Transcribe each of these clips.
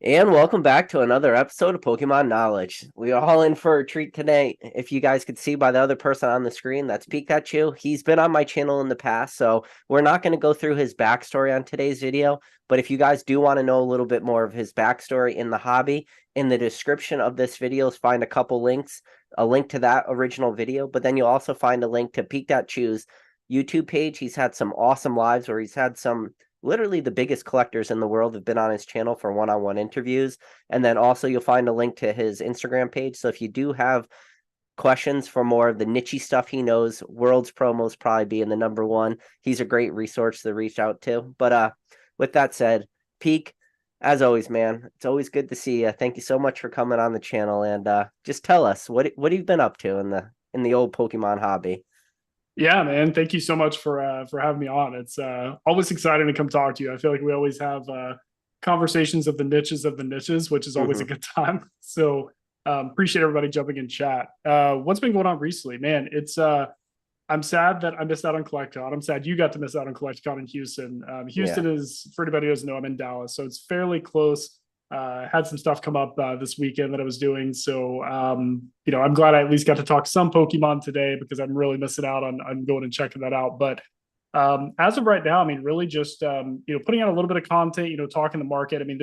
And welcome back to another episode of Pokemon Knowledge. We are all in for a treat today. If you guys could see by the other person on the screen, that's Peekdatchu. He's been on my channel in the past, so we're not going to go through his backstory on today's video. But if you guys do want to know a little bit more of his backstory in the hobby, in the description of this video, find a couple links, a link to that original video, but then you'll also find a link to Peekdatchu's YouTube page. He's had some awesome lives where he's had some literally the biggest collectors in the world have been on his channel for one-on-one interviews. And then also you'll find a link to his Instagram page. So if you do have questions for more of the niche stuff he knows, World's promos probably being the number one. He's a great resource to reach out to. But with that said, Peak, as always, man, it's always good to see you. Thank you so much for coming on the channel, and just tell us what have you been up to in the old Pokemon hobby. Yeah, man. Thank you so much for having me on. It's always exciting to come talk to you. I feel like we always have conversations of the niches, which is always a Mhm. good time. So appreciate everybody jumping in chat. What's been going on recently, man? It's I'm sad that I missed out on Collecticon. I'm sad you got to miss out on Collecticon in Houston. Yeah. Houston is, for anybody who doesn't know, I'm in Dallas, so it's fairly close. Had some stuff come up this weekend that I was doing, so I'm glad I at least got to talk some Pokemon today because I'm really missing out on going and checking that out. But as of right now, I mean, really just putting out a little bit of content, talking the market. I mean,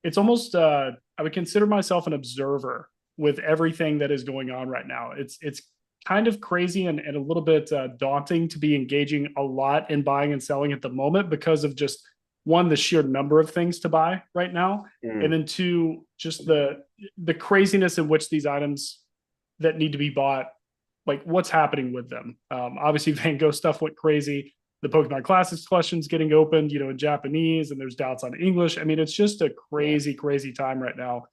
it's almost I would consider myself an observer with everything that is going on right now. It's kind of crazy and a little bit daunting to be engaging a lot in buying and selling at the moment because of just one, the sheer number of things to buy right now, and Mm. then two, just the craziness in which these items that need to be bought, like what's happening with them. Obviously, Van Gogh stuff went crazy. The Pokemon Classics questions getting opened, in Japanese, and there's doubts on English. I mean, it's just a Yeah. crazy, crazy time right now.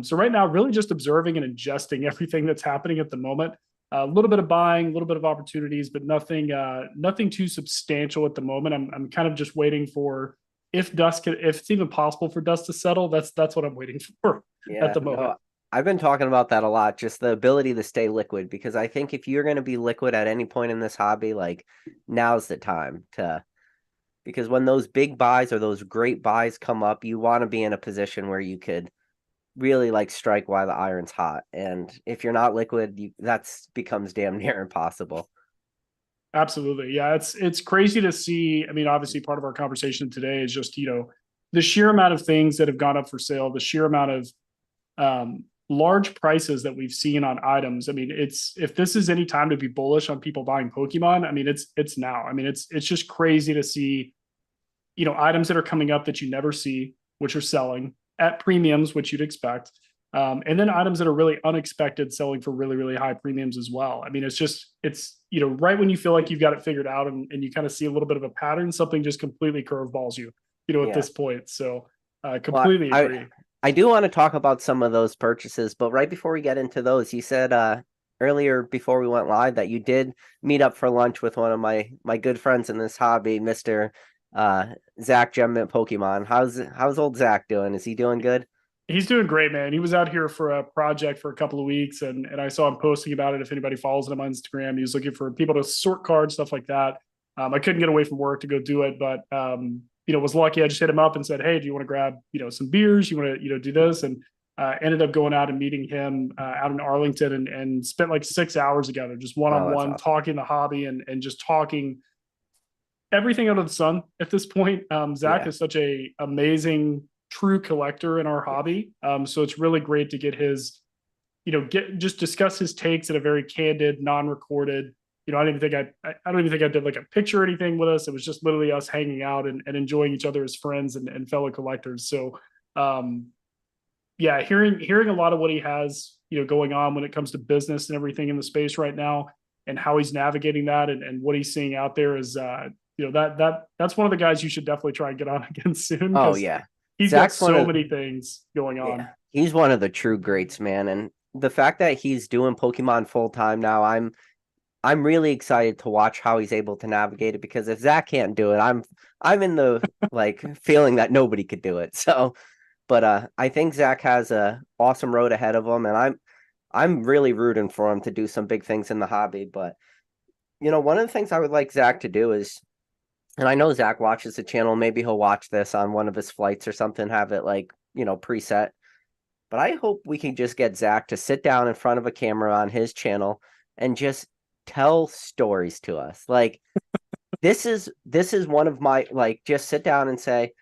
So right now, really just observing and adjusting everything that's happening at the moment. A little bit of buying, a little bit of opportunities, but nothing too substantial at the moment. I'm kind of just waiting for if it's even possible for dust to settle. That's what I'm waiting for at Yeah, the moment. no, I've been talking about that a lot, just the ability to stay liquid, because I think if you're going to be liquid at any point in this hobby, like now's the time to, because when those big buys or those great buys come up, you want to be in a position where you could really like strike while the iron's hot. And if you're not liquid, that's becomes damn near impossible. Absolutely. Yeah, it's crazy to see. I mean, obviously part of our conversation today is just, the sheer amount of things that have gone up for sale, the sheer amount of large prices that we've seen on items. I mean, it's if this is any time to be bullish on people buying Pokemon, I mean, it's now. I mean, it's just crazy to see, items that are coming up that you never see, which are selling at premiums, which you'd expect. And then items that are really unexpected selling for really, really high premiums as well. I mean, it's right when you feel like you've got it figured out and you kind of see a little bit of a pattern, something just completely curveballs you, at Yeah. this point. So Well, completely agree. I do want to talk about some of those purchases, but right before we get into those, you said earlier before we went live that you did meet up for lunch with one of my good friends in this hobby, Mr. uh Zach Gemmint Pokemon. How's old Zach doing? Is he doing good? He's doing great, man. He was out here for a project for a couple of weeks, and I saw him posting about it. If anybody follows him on Instagram, he was looking for people to sort cards, stuff like that. I couldn't get away from work to go do it, but was lucky. I just hit him up and said, "Hey, do you want to grab some beers? You want to do this?" And ended up going out and meeting him out in Arlington, and spent like 6 hours together, just one Oh, on that's one, awesome. talking the hobby and just talking everything under the sun at this point. Zach Yeah. is such a amazing true collector in our Yeah. hobby. So it's really great to get his, get just discuss his takes in a very candid, non-recorded. I don't even think I did like a picture or anything with us. It was just literally us hanging out and enjoying each other as friends and fellow collectors. So um, yeah, hearing a lot of what he has, going on when it comes to business and everything in the space right now, and how he's navigating that, and what he's seeing out there is, that's one of the guys you should definitely try and get on again soon Oh because yeah. he's got Zach's one so of many things going on. Yeah. He's one of the true greats, man. And the fact that he's doing Pokemon full time now, I'm really excited to watch how he's able to navigate it because if Zach can't do it, I'm in the like feeling that nobody could do it. So, but I think Zach has a awesome road ahead of him, and I'm really rooting for him to do some big things in the hobby. But one of the things I would like Zach to do is, and I know Zach watches the channel, maybe he'll watch this on one of his flights or something, have it like preset. But I hope we can just get Zach to sit down in front of a camera on his channel and just tell stories to us. Like this is one of my, like, just sit down and say,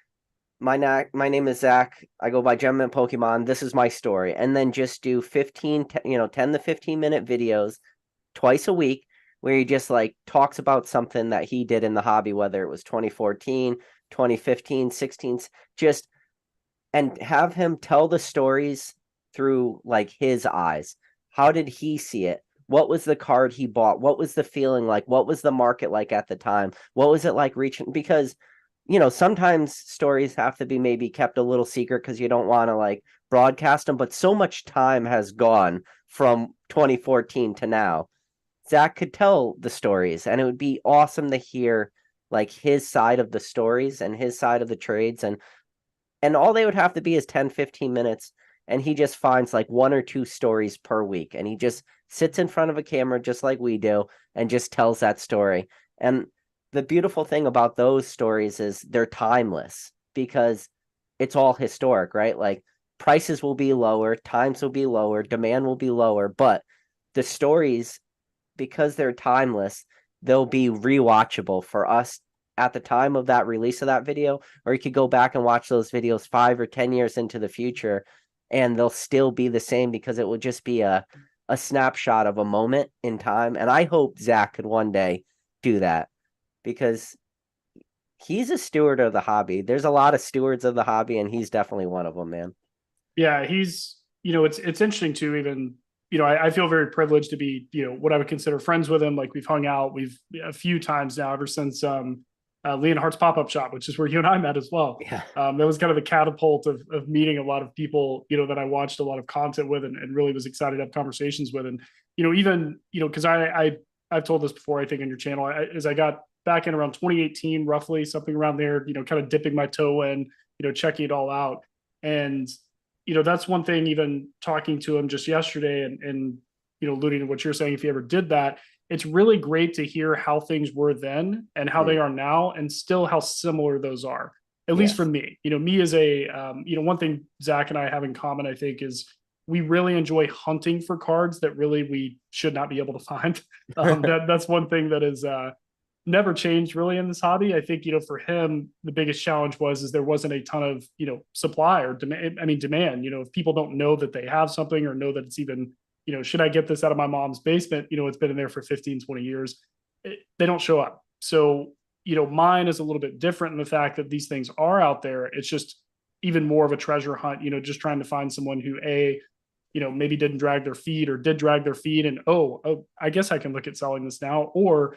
my name is Zach. I go by Gem Pokemon. This is my story. And then just do 10 to 15 minute videos twice a week where he just like talks about something that he did in the hobby, whether it was 2014, 2015, 16, just, and have him tell the stories through like his eyes. How did he see it? What was the card he bought? What was the feeling like? What was the market like at the time? What was it like reaching? Because, sometimes stories have to be maybe kept a little secret because you don't want to like broadcast them, but so much time has gone from 2014 to now. Zach could tell the stories, and it would be awesome to hear like his side of the stories and his side of the trades, and all they would have to be is 10, 15 minutes, and he just finds like one or two stories per week, and he just sits in front of a camera just like we do and just tells that story. And the beautiful thing about those stories is they're timeless because it's all historic, right? Like prices will be lower, times will be lower, demand will be lower, but the stories, because they're timeless, they'll be rewatchable for us at the time of that release of that video, or you could go back and watch those videos 5 or 10 years into the future, and they'll still be the same because it will just be a snapshot of a moment in time. And I hope Zach could one day do that because he's a steward of the hobby. There's a lot of stewards of the hobby, and he's definitely one of them, man. Yeah, he's, it's interesting too, even, I feel very privileged to be, what I would consider friends with him. Like we've hung out, we've a few times now ever since Leonhardt's pop-up shop, which is where you and I met as well. Yeah. That was kind of the catapult of meeting a lot of people, that I watched a lot of content with and really was excited to have conversations with. And, even, because I've told this before, I think on your channel, as I got back in around 2018, roughly something around there, kind of dipping my toe in, checking it all out. And, that's one thing, even talking to him just yesterday and alluding to what you're saying, if he ever did that, it's really great to hear how things were then and how they are now, and still how similar those are, at least for me. Me as a, one thing Zach and I have in common, I think, is we really enjoy hunting for cards that really we should not be able to find. That's one thing that is never changed really in this hobby. I think, for him, the biggest challenge is there wasn't a ton of, supply or demand. I mean, demand, if people don't know that they have something or know that it's even, should I get this out of my mom's basement? It's been in there for 15, 20 years. They don't show up. So, mine is a little bit different in the fact that these things are out there. It's just even more of a treasure hunt, just trying to find someone who maybe didn't drag their feet or did drag their feet and, oh, I guess I can look at selling this now. Or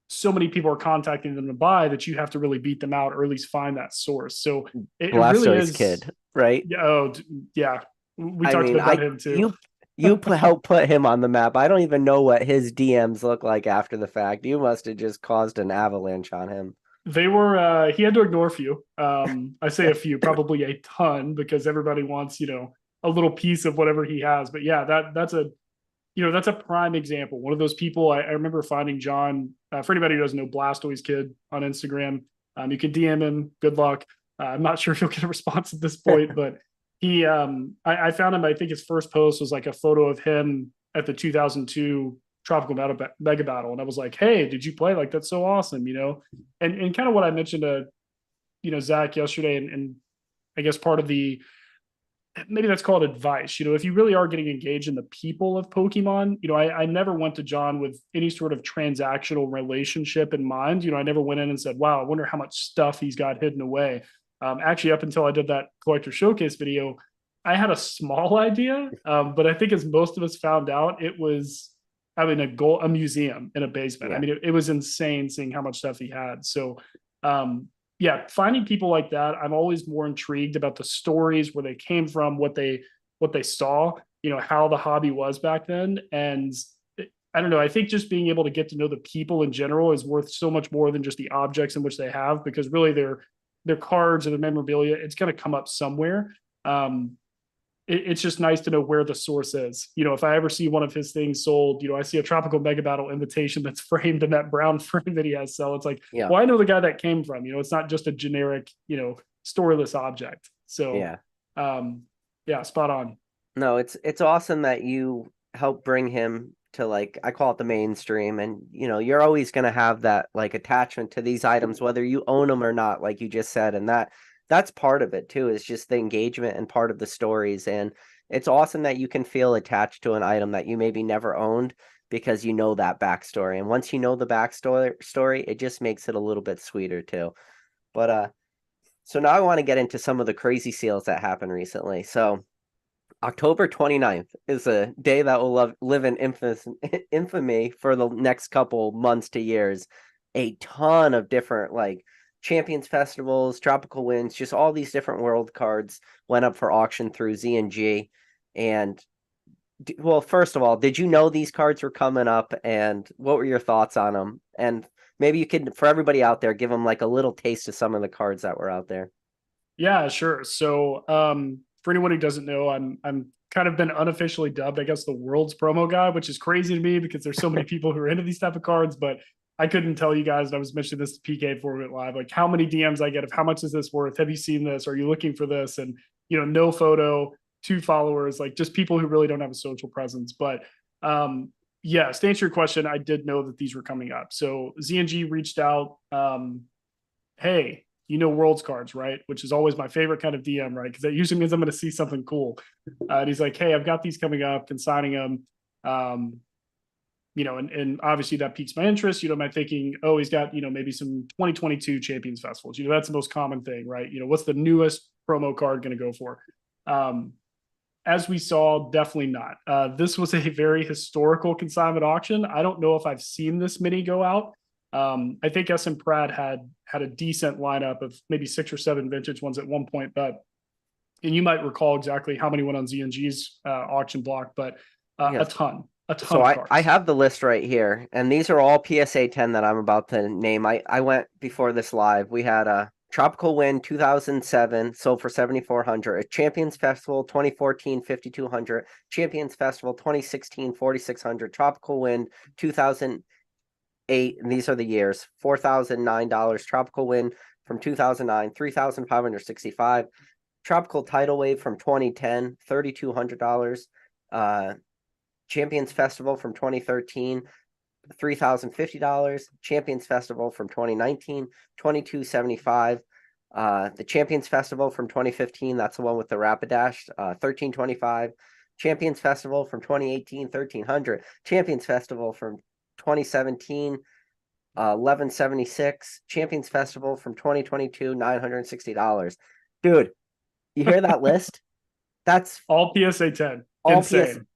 so many people are contacting them to buy that you have to really beat them out or at least find that source. So it really is kid, right? Oh yeah. We talked about him too. You helped put him on the map. I don't even know what his DMs look like after the fact. You must have just caused an avalanche on him. They were, he had to ignore a few. I say a few, probably a ton, because everybody wants, a little piece of whatever he has. But yeah, that's a prime example. One of those people I remember finding John, for anybody who doesn't know, Blastoise Kid on Instagram. You can DM him. Good luck. I'm not sure if he'll get a response at this point, but he, I found him. I think his first post was like a photo of him at the 2002 Tropical Mega Battle. And I was like, hey, did you play? Like, that's so awesome, and kind of what I mentioned to, Zach yesterday. And I guess part of maybe that's called advice. If you really are getting engaged in the people of Pokemon, I never went to John with any sort of transactional relationship in mind. I never went in and said, wow, I wonder how much stuff he's got hidden away. Actually, up until I did that collector showcase video, I had a small idea. But I think as most of us found out, it was, a museum in a basement. Yeah. It was insane seeing how much stuff he had. So, yeah, finding people like that, I'm always more intrigued about the stories, where they came from, what they saw, how the hobby was back then. And I don't know, I think just being able to get to know the people in general is worth so much more than just the objects in which they have, because really their cards or their memorabilia, it's going to come up somewhere. It's just nice to know where the source is. If I ever see one of his things sold, I see a Tropical Mega Battle invitation that's framed in that brown frame that he has sell. It's like, Yeah. well, I know the guy that came from. It's not just a generic, storyless object. So yeah, Yeah, spot on. No, it's awesome that you help bring him to, like, I call it the mainstream, and you're always going to have that like attachment to these items whether you own them or not, like you just said, and that's part of it too, is just the engagement and part of the stories. And it's awesome that you can feel attached to an item that you maybe never owned because you know that backstory. And once you know the backstory, it just makes it a little bit sweeter too. But so now I want to get into some of the crazy sales that happened recently. So October 29th is a day that will live in infamy for the next couple months to years. A ton of different, like, Champions Festivals, Tropical Winds, just all these different world cards went up for auction through ZNG. And, well, first of all, did you know these cards were coming up, and what were your thoughts on them? And maybe you could, for everybody out there, give them like a little taste of some of the cards that were out there. Yeah, sure. So, for anyone who doesn't know, I'm kind of been unofficially dubbed, I guess, the world's promo guy, which is crazy to me because there's so many people who are into these type of cards. But I couldn't tell you guys, and I was mentioning this to PK before we went live, like how many DMs I get of how much is this worth? Have you seen this? Are you looking for this? And no photo, 2 followers, like just people who really don't have a social presence. But yes, to answer your question, I did know that these were coming up. So ZNG reached out. Hey, Worlds cards, right? Which is always my favorite kind of DM, right? Because that usually means I'm going to see something cool. And he's like, hey, I've got these coming up and signing them. And obviously that piques my interest. Am I thinking, oh, he's got, maybe some 2022 Champions Festivals. That's the most common thing, right? What's the newest promo card going to go for? As we saw, definitely not. This was a very historical consignment auction. I don't know if I've seen this many go out. I think SM Pratt had a decent lineup of maybe 6 or 7 vintage ones at one point, and you might recall exactly how many went on ZNG's auction block, but Yes. a ton So of I, cards. I have the list right here, and these are all PSA 10 that I'm about to name. I went before this live. We had a Tropical Wind 2007, sold for 7,400. A Champions Festival 2014, 5,200. Champions Festival 2016, 4,600. Tropical Wind 2008, and these are the years, $4,009. Tropical Wind from 2009, 3,565. Tropical Tidal Wave from 2010, $3,200. Champions Festival from 2013, $3,050. Champions Festival from 2019, $2,275. The Champions Festival from 2015, that's the one with the Rapidash, $1,325. Champions Festival from 2018, $1,300. Champions Festival from 2017, $1,176. Champions Festival from 2022, $960. Dude, you hear that list? That's all PSA 10. all Insane.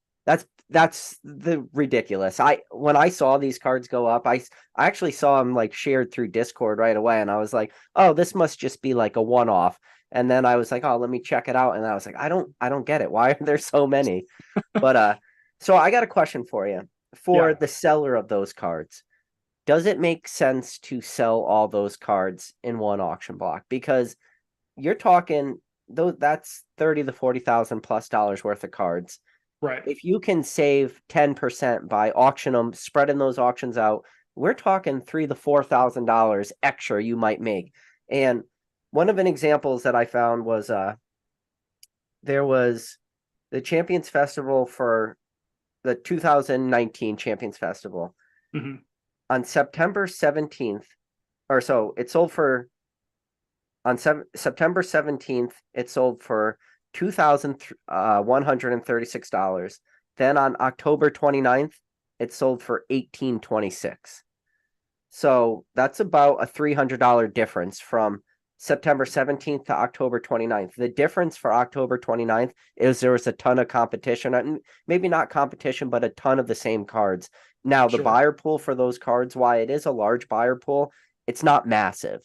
That's the ridiculous. When I saw these cards go up, I actually saw them like shared through Discord right away, and I was like, oh, this must just be like a one-off. And then I was like, oh, let me check it out, and I was like, I don't get it. Why are there so many? But so I got a question for you. For the seller of those cards, does it make sense to sell all those cards in one auction block? Because you're talking, though, that's 30 to 40,000 plus dollars worth of cards. Right. If you can save 10% by auction them, spreading those auctions out, we're talking $3,000 to $4,000 extra you might make. And one of an examples that I found was there was the Champions Festival for the 2019 Champions Festival. Mm-hmm. On September 17th, or so it sold for, on September 17th, it sold for $2,136. Then on October 29th, it sold for $1,826. So that's about a $300 difference from September 17th to October 29th. The difference for October 29th is there was a ton of competition, and maybe not competition, but a ton of the same cards. Now, the buyer pool for those cards, why it is a large buyer pool, it's not massive.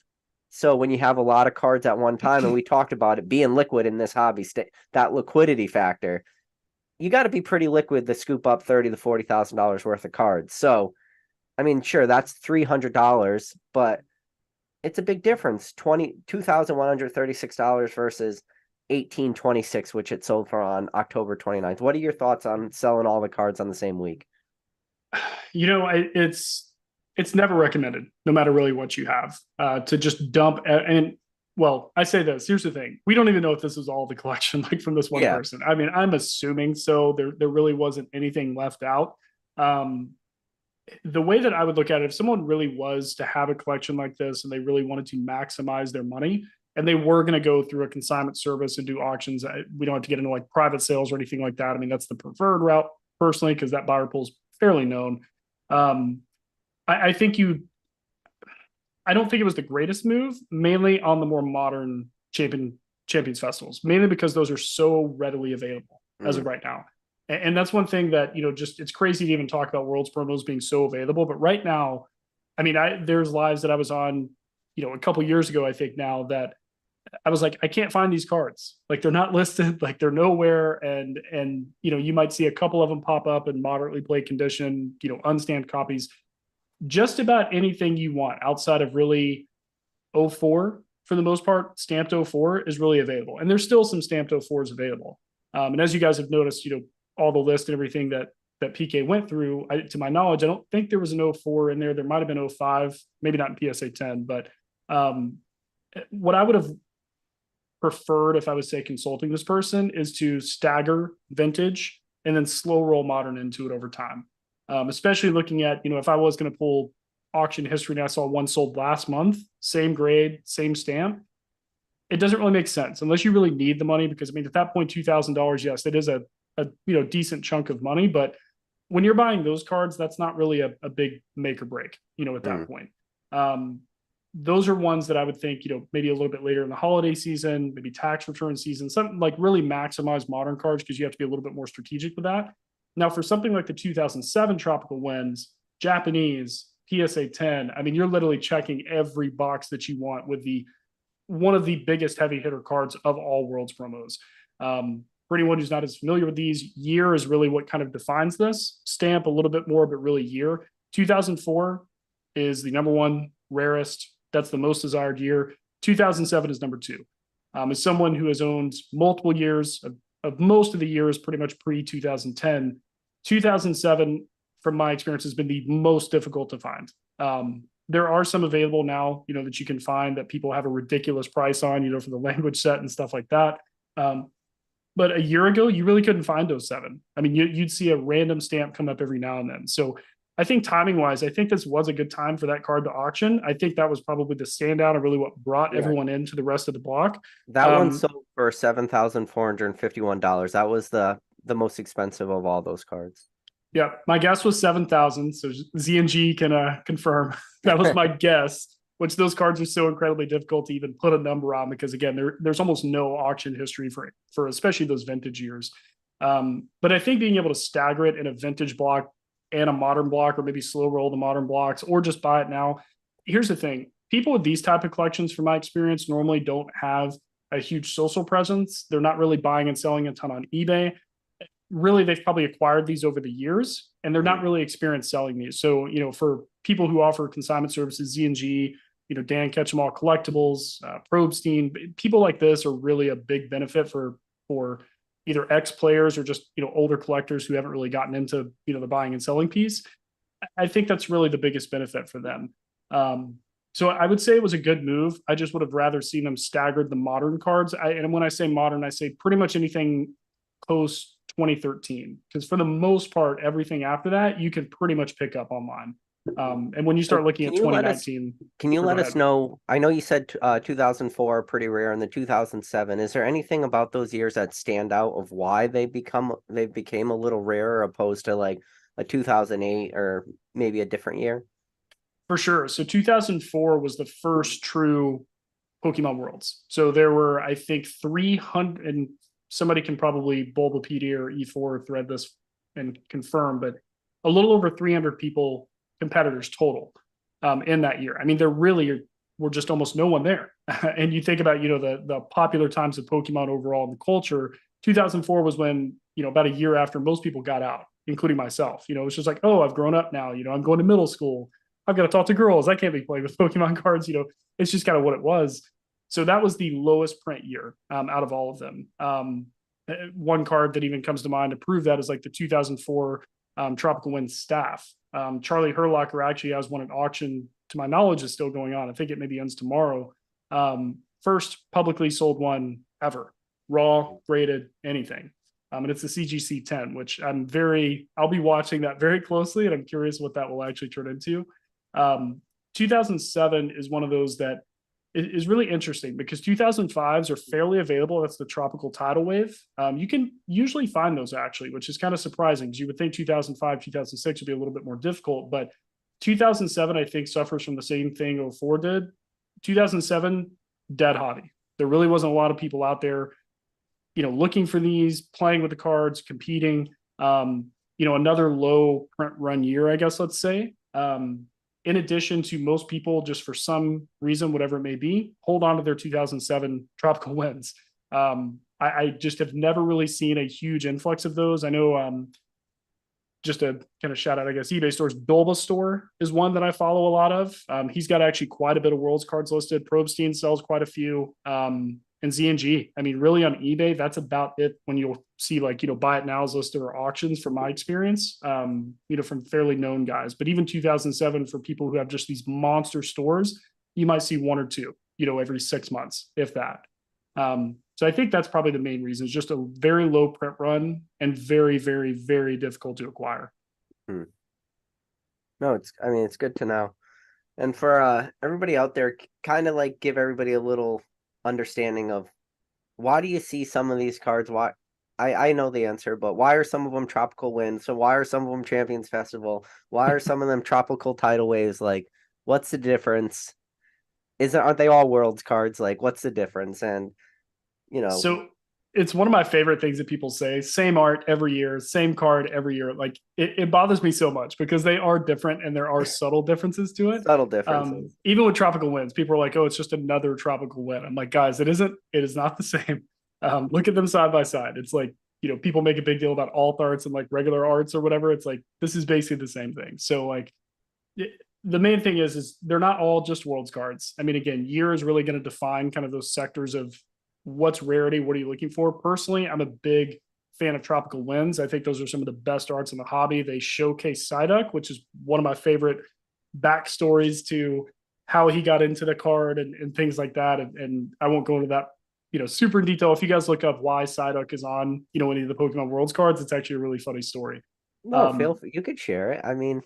So when you have a lot of cards at one time, and we talked about it being liquid in this hobby, that liquidity factor, you got to be pretty liquid to scoop up $30,000 to $40,000 worth of cards. So, I mean, sure, that's $300, but it's a big difference. $2,136 versus $1,826, which it sold for on October 29th. What are your thoughts on selling all the cards on the same week? It's never recommended, no matter really what you have, to just dump. And well, I say this. Here's the thing: we don't even know if this is all the collection, like from this one Yeah. person. I mean, I'm assuming so. There really wasn't anything left out. Um, the way that I would look at it, if someone really was to have a collection like this and they really wanted to maximize their money, and they were going to go through a consignment service and do auctions, we don't have to get into like private sales or anything like that. I mean, that's the preferred route personally because that buyer pool is fairly known. Um, I think you I don't think it was the greatest move, mainly on the more modern champions festivals, mainly because those are so readily available as of Mm. right now. And that's one thing that, just it's crazy to even talk about Worlds promos being so available. But right now, I mean, there's lives that I was on, a couple years ago, I think now that I was like, I can't find these cards. Like they're not listed, like they're nowhere. And you might see a couple of them pop up in moderately play condition, unstamped copies, just about anything you want outside of really '04 for the most part. Stamped '04 is really available. And there's still some stamped '04s available. And as you guys have noticed, all the list and everything that PK went through, to my knowledge, I don't think there was an '04 in there. There might have been '05, maybe not in PSA 10, but what I would have preferred if I was, say, consulting this person is to stagger vintage and then slow roll modern into it over time. Especially looking at, if I was going to pull auction history and I saw one sold last month, same grade, same stamp, it doesn't really make sense unless you really need the money. Because I mean, at that point, $2,000, yes, it is a decent chunk of money. But when you're buying those cards, that's not really a big make or break, at that Mm. point. Those are ones that I would think, maybe a little bit later in the holiday season, maybe tax return season, something like really maximize modern cards because you have to be a little bit more strategic with that. Now, for something like the 2007 Tropical Winds, Japanese, PSA 10, I mean, you're literally checking every box that you want with one of the biggest heavy hitter cards of all Worlds promos. For anyone who's not as familiar with these, year is really what kind of defines this. Stamp a little bit more, but really year. 2004 is the number one rarest. That's the most desired year. 2007 is number two. As someone who has owned multiple years of most of the years, pretty much pre 2010, 2007, from my experience, has been the most difficult to find. There are some available now, that you can find that people have a ridiculous price on, for the language set and stuff like that. But a year ago, you really couldn't find those seven. I mean, you'd see a random stamp come up every now and then. So I think timing wise, I think this was a good time for that card to auction. I think that was probably the standout and really what brought Yeah. everyone into the rest of the block. That one sold for $7,451. That was the most expensive of all those cards. Yeah, my guess was 7,000. So ZNG can confirm that was my guess. Which those cards are so incredibly difficult to even put a number on because again, there's almost no auction history for especially those vintage years. But I think being able to stagger it in a vintage block and a modern block, or maybe slow roll the modern blocks, or just buy it now. Here's the thing: people with these type of collections, from my experience, normally don't have a huge social presence. They're not really buying and selling a ton on eBay. Really, they've probably acquired these over the years, and they're not really experienced selling these. So, for people who offer consignment services, Z&G, Dan Ketchum All Collectibles, Probstein, people like this are really a big benefit for either ex players or just older collectors who haven't really gotten into the buying and selling piece. I think that's really the biggest benefit for them. So I would say it was a good move. I just would have rather seen them staggered the modern cards. And when I say modern, I say pretty much anything post 2013, because for the most part, everything after that you can pretty much pick up online. And when you start looking at 2019, can you let us know? I know you said 2004 pretty rare, and the 2007. Is there anything about those years that stand out of why they became a little rarer opposed to like a 2008 or maybe a different year? For sure. So 2004 was the first true Pokemon Worlds. So there were, I think, 300, and somebody can probably Bulbapedia or E4 thread this and confirm, but a little over 300 competitors total in that year. I mean, there really were just almost no one there. And you think about, the popular times of Pokemon overall in the culture, 2004 was when, about a year after most people got out, including myself. It's just like, oh, I've grown up now. I'm going to middle school. I've got to talk to girls. I can't be playing with Pokemon cards. It's just kind of what it was. So that was the lowest print year out of all of them. One card that even comes to mind to prove that is like the 2004 Tropical Wind Staff. Charlie Herlocker actually has one at auction, to my knowledge, is still going on. I think it maybe ends tomorrow. first publicly sold one ever, raw, graded, anything. And it's the CGC 10, which I'll be watching that very closely, and I'm curious what that will actually turn into. 2007 is one of those that is really interesting because 2005s are fairly available. That's the tropical tidal wave. You can usually find those actually, which is kind of surprising because you would think 2005, 2006 would be a little bit more difficult, but 2007, I think, suffers from the same thing 04 did. 2007, dead hobby. There really wasn't a lot of people out there, looking for these, playing with the cards, competing. Another low print run year, I guess, let's say. In addition to most people, just for some reason, whatever it may be, hold on to their 2007 tropical winds. I just have never really seen a huge influx of those. I know, just a kind of shout out, I guess, eBay stores, Bulbasaur is one that I follow a lot of. He's got actually quite a bit of Worlds cards listed. Probstein sells quite a few. And ZNG. I mean, really on eBay, that's about it when you'll see buy it now is listed or auctions from my experience, from fairly known guys. But even 2007 for people who have just these monster stores, you might see one or two, every 6 months, if that. So I think that's probably the main reason. It's just a very low print run and very, very, very difficult to acquire. No, it's good to know. And for everybody out there, kind of give everybody a little understanding of why do you see some of these cards? Why I know the answer, but why are some of them tropical winds? So why are some of them Champions Festival? Why are some of them tropical tidal waves? What's the difference? Aren't they all Worlds cards? What's the difference? And so it's one of my favorite things that people say, same art every year, same card every year. It bothers me so much because they are different and there are subtle differences to it. Subtle differences. Even with tropical winds, people are like, oh, it's just another tropical wind. I'm like, guys, it is not the same. Look at them side by side. It's people make a big deal about alt arts and regular arts or whatever. It's this is basically the same thing. So the main thing is they're not all just Worlds cards. I mean, again, year is really going to define kind of those sectors of what's rarity, what are you looking for. Personally, I'm a big fan of tropical winds. I think those are some of the best arts in the hobby. They showcase Psyduck, which is one of my favorite backstories to how he got into the card and things like that. And I won't go into that, super in detail. If you guys look up why Psyduck is on, any of the Pokemon Worlds cards, it's actually a really funny story. No, you could share it. I mean,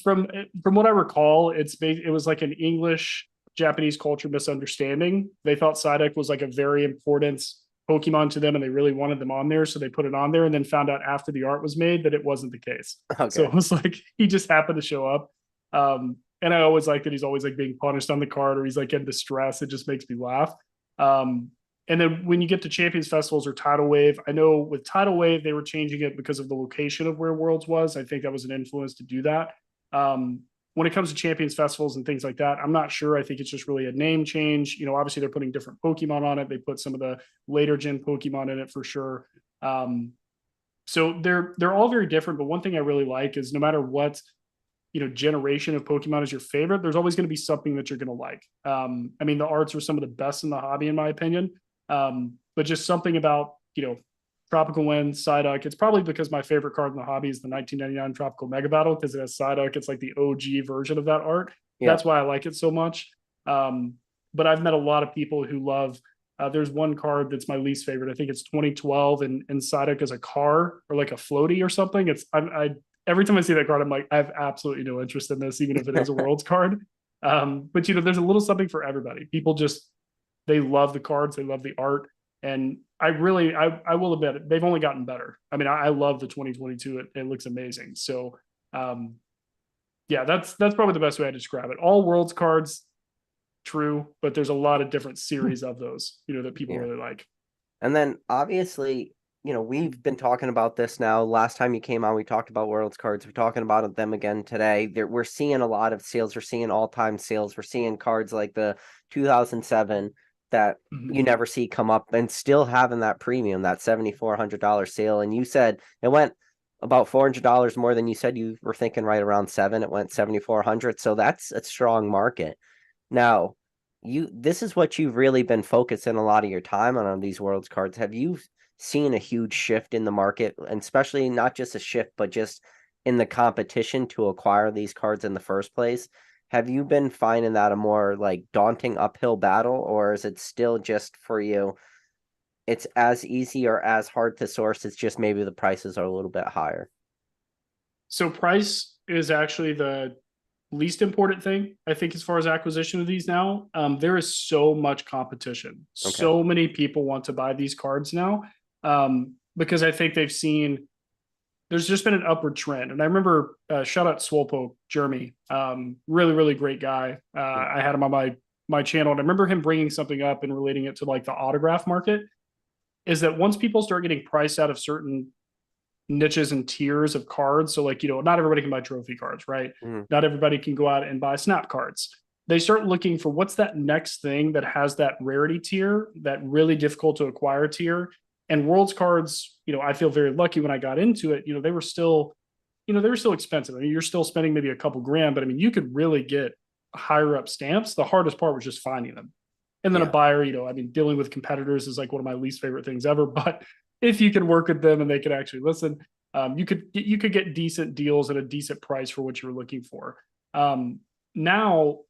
from what I recall, it was an English Japanese culture misunderstanding. They thought Psyduck was a very important Pokemon to them and they really wanted them on there. So they put it on there and then found out after the art was made that it wasn't the case. Okay. So it was he just happened to show up. And I always like that he's always being punished on the card or he's in distress. It just makes me laugh. And then when you get to Champions Festivals or Tidal Wave, I know with Tidal Wave, they were changing it because of the location of where Worlds was. I think that was an influence to do that. When it comes to Champions Festivals and things like that, I'm not sure. I think it's just really a name change. Obviously they're putting different Pokemon on it. They put some of the later gen Pokemon in it for sure. So they're all very different. But one thing I really like is no matter what, generation of Pokemon is your favorite, there's always going to be something that you're going to like. I mean, the arts are some of the best in the hobby, in my opinion. But just something about, Tropical Wind, Psyduck. It's probably because my favorite card in the hobby is the 1999 Tropical Mega Battle because it has Psyduck. It's the OG version of that art. Yeah. That's why I like it so much. But I've met a lot of people who love. There's one card that's my least favorite. I think it's 2012, and Psyduck is a car or a floaty or something. I every time I see that card, I'm like, I have absolutely no interest in this, even if it is a Worlds card. But there's a little something for everybody. People they love the cards, they love the art. And I will admit it, they've only gotten better. I mean, I love the 2022. It looks amazing. So, yeah, that's probably the best way I describe it. All Worlds cards, true, but there's a lot of different series of those, that people really like. And then obviously, we've been talking about this now. Last time you came on, we talked about Worlds cards. We're talking about them again today. We're seeing a lot of sales. We're seeing all-time sales. We're seeing cards like the 2007 that you never see come up and still having that premium, that $7,400 sale. And you said it went about $400 more than you said you were thinking, right around $7. It went $7,400. So that's a strong market. Now, this is what you've really been focusing a lot of your time on these Worlds cards. Have you seen a huge shift in the market, and especially not just a shift, but just in the competition to acquire these cards in the first place? Have you been finding that a more like daunting uphill battle, or is it still just for you? It's as easy or as hard to source. It's just maybe the prices are a little bit higher. So price is actually the least important thing, I think, as far as acquisition of these now. There is so much competition. Okay. So many people want to buy these cards now, because I think they've seen there's just been an upward trend. And I remember, shout out Swolpo, Jeremy, really, really great guy. I had him on my channel, and I remember him bringing something up and relating it to like the autograph market. Is that once people start getting priced out of certain niches and tiers of cards. So like, not everybody can buy trophy cards, right? Mhm. Not everybody can go out and buy snap cards. They start looking for what's that next thing that has that rarity tier, that really difficult to acquire tier. And worlds cards, I feel very lucky when I got into it, they were still, they were still expensive. I mean, you're still spending maybe a couple grand, but I mean, you could really get higher up stamps. The hardest part was just finding them. And then a Yeah. buyer, I mean, dealing with competitors is like one of my least favorite things ever. But if you can work with them and they can actually listen, you could get decent deals at a decent price for what you were looking for. Now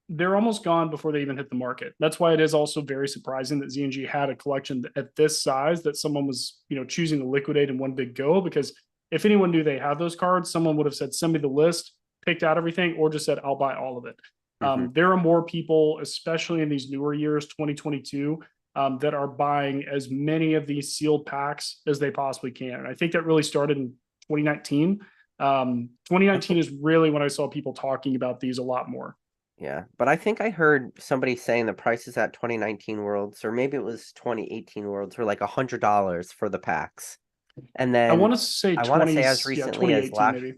they're almost gone before they even hit the market. That's why it is also very surprising that ZNG had a collection at this size that someone was, choosing to liquidate in one big go. Because if anyone knew they had those cards, someone would have said, send me the list, picked out everything, or just said, I'll buy all of it. Hmm. There are more people, especially in these newer years, 2022, that are buying as many of these sealed packs as they possibly can. And I think that really started in 2019. 2019 is really when I saw people talking about these a lot more. Yeah, but I think I heard somebody saying the prices at 2019 Worlds, or maybe it was 2018 Worlds, were like $100 for the packs. And I want then to say I want to say 20s, as yeah, recently as 2018 last, maybe.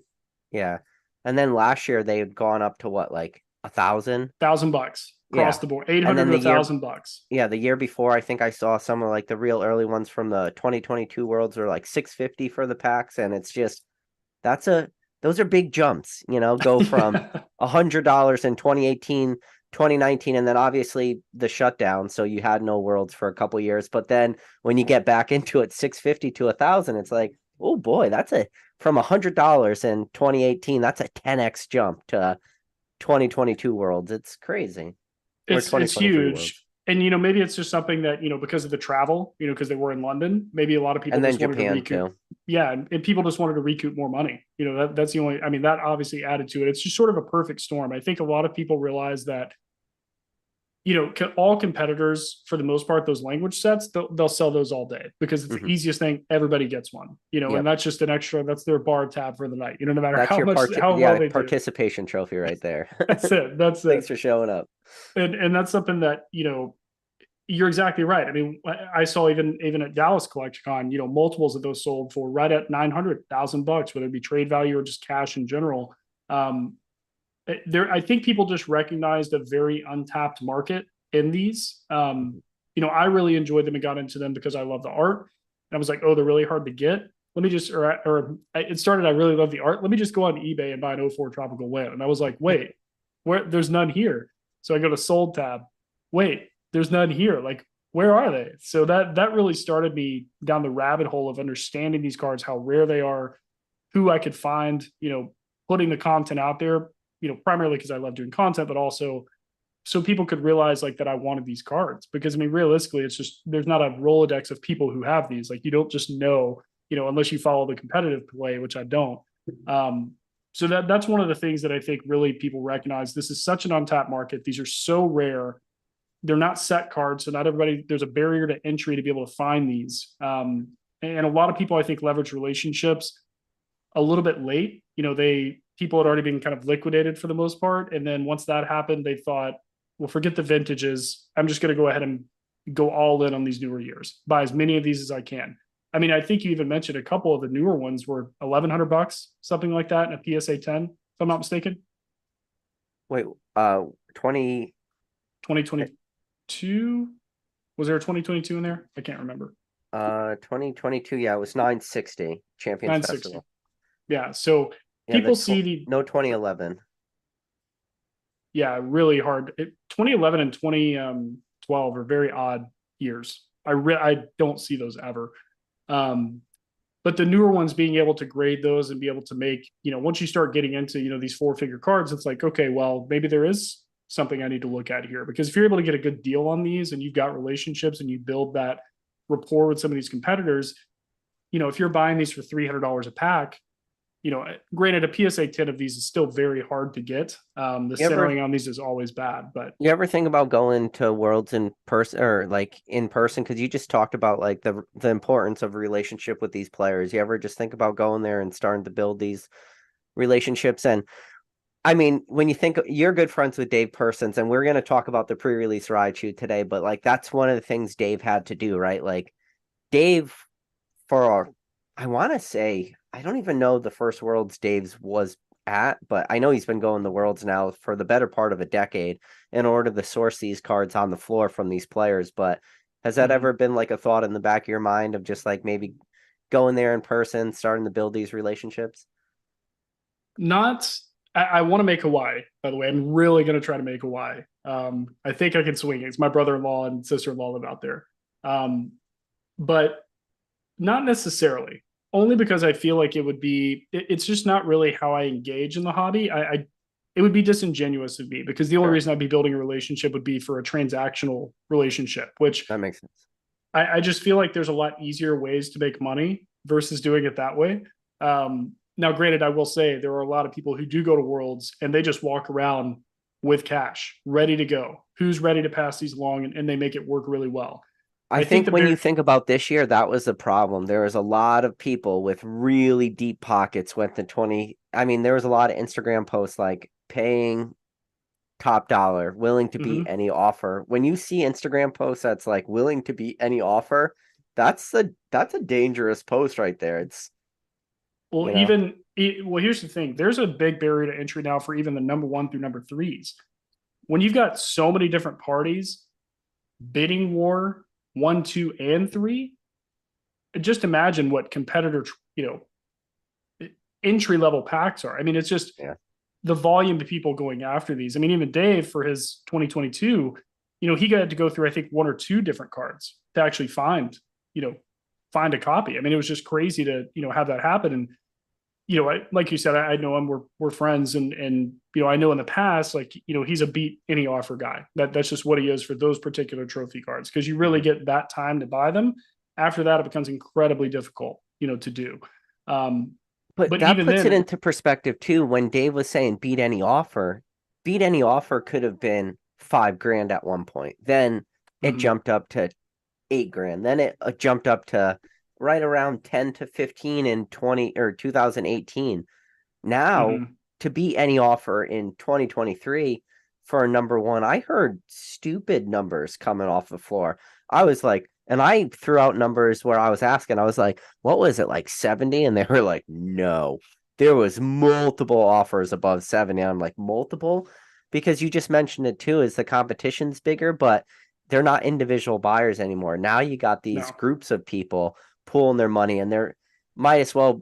yeah. And then last year they had gone up to what, like 1,000? $1,000 across Yeah. the board, And 800 then to the year, $1,000. yeah, the year before, I think I saw some of like the real early ones from the 2022 Worlds were like 650 for the packs, and it's just that's a those are big jumps, go from $100 in 2018, 2019, and then obviously the shutdown. So you had no worlds for a couple years. But then when you get back into it, 650 to 1,000, it's like, oh boy, that's a from $100 in 2018, that's a 10x jump to 2022 worlds. It's crazy. Or It's 2023 worlds. huge. And maybe it's just something that, because of the travel, because they were in London, maybe a lot of people And then just wanted to Japan recoup. too. Yeah, and people just wanted to recoup more money. That's the only, I mean, that obviously added to it. It's just sort of a perfect storm. I think a lot of people realize that, all competitors, for the most part, those language sets, they'll sell those all day because it's the Hmm. easiest thing. Everybody gets one, and Yep. that's just an extra, that's their bar tab for the night, no matter That's how your much, how well yeah, they do. participation trophy right there. That's it. That's it. Thanks for showing up. And that's something that, you're exactly right. I mean, I saw even at Dallas Collection Con, multiples of those sold for right at $900,000, whether it be trade value or just cash in general. Um, I think people just recognized a very untapped market in these. I really enjoyed them and got into them because I love the art. And I was like, oh, they're really hard to get. Let me just, or it started, I really love the art. Let me just go on eBay and buy an '04 Tropical Wind. And I was like, wait, there's none here. So I go to sold tab. Wait, there's none here. Like, where are they? So that really started me down the rabbit hole of understanding these cards, how rare they are, who I could find, putting the content out there, primarily because I love doing content, but also so people could realize like that I wanted these cards. Because I mean, realistically, it's just there's not a Rolodex of people who have these. Like you don't just know, unless you follow the competitive play, which I don't. So that's one of the things that I think really people recognize. This is such an untapped market. These are so rare. They're not set cards, so not everybody. There's a barrier to entry to be able to find these. And a lot of people, I think, leverage relationships a little bit late. People had already been kind of liquidated for the most part, and then once that happened, they thought, well, forget the vintages. I'm just going to go ahead and go all in on these newer years. Buy as many of these as I can. I mean, I think you even mentioned a couple of the newer ones were $1,100, something like that, in a PSA 10, if I'm not mistaken. Wait, 20 2022, was there a 2022 in there? I can't remember. 2022, yeah, it was 960 Champions 960. Festival. Yeah. So Yeah, people see the, no 2011. yeah, really hard. 2011 and 2012 are very odd years. I don't see those ever. Um, But the newer ones, being able to grade those and be able to make, once you start getting into, these 4-figure cards, it's like, okay, well, maybe there is something I need to look at here. Because if you're able to get a good deal on these and you've got relationships and you build that rapport with some of these competitors, if you're buying these for $300 a pack, granted, a PSA 10 of these is still very hard to get. The centering on these is always bad, but you ever think about going to Worlds in person, or like in person? Because you just talked about like the importance of a relationship with these players. You ever just think about going there and starting to build these relationships? And I mean, when you think you're good friends with Dave Persons, and we're going to talk about the pre-release Raichu today, but like that's one of the things Dave had to do, right? Like Dave, I want to say, I don't even know the first Worlds Dave's was at, but I know he's been going the Worlds now for the better part of a decade in order to source these cards on the floor from these players. But has that ever been like a thought in the back of your mind of just like maybe going there in person, starting to build these relationships? not. I want to make Hawaii, by the way. I'm really going to try to make Hawaii. I think I can swing it. It's my brother-in-law and sister-in-law live out there. But not necessarily, only because I feel like it's just not really how I engage in the hobby. It would be disingenuous of me, because the only reason I'd be building a relationship would be for a transactional relationship, which That makes sense. I just feel like there's a lot easier ways to make money versus doing it that way. Now, granted, I will say there are a lot of people who do go to Worlds and they just walk around with cash ready to go. Who's ready to pass these along, and they make it work really well. I think when you think about this year, that was the problem. There was a lot of people with really deep pockets went to 20. I mean, there was a lot of Instagram posts like paying top dollar, willing to beat any offer. When you see Instagram posts that's like willing to beat any offer, that's a dangerous post right there. It's Well, here's the thing. There's a big barrier to entry now for even the number 1 through number 3s. When you've got so many different parties, bidding war 1, 2, and 3, just imagine what competitor, entry level packs are. I mean, it's just the volume of people going after these. I mean, even Dave for his 2022, he got to go through, I think, 1 or 2 different cards to actually find a copy. I mean, it was just crazy to, have that happen. And, like you said, I know him, we're friends, and, I know in the past, like, he's a beat any offer guy. That's just what he is for those particular trophy cards. Cause you really get that time to buy them. After that, it becomes incredibly difficult, to do. But that even puts then, it into perspective too. When Dave was saying beat any offer could have been $5,000 at one point. Then it jumped up to $8,000. Then it jumped up to right around 10 to 15 in 2018. Now to beat any offer in 2023 for a number 1, I heard stupid numbers coming off the floor. I was like, and I threw out numbers where I was asking, I was like, what was it, like 70? And they were like, no, there was multiple offers above 70. I'm like, multiple? Because you just mentioned it too, is the competition's bigger, but they're not individual buyers anymore. Now you got these groups of people pooling their money, and they're might as well,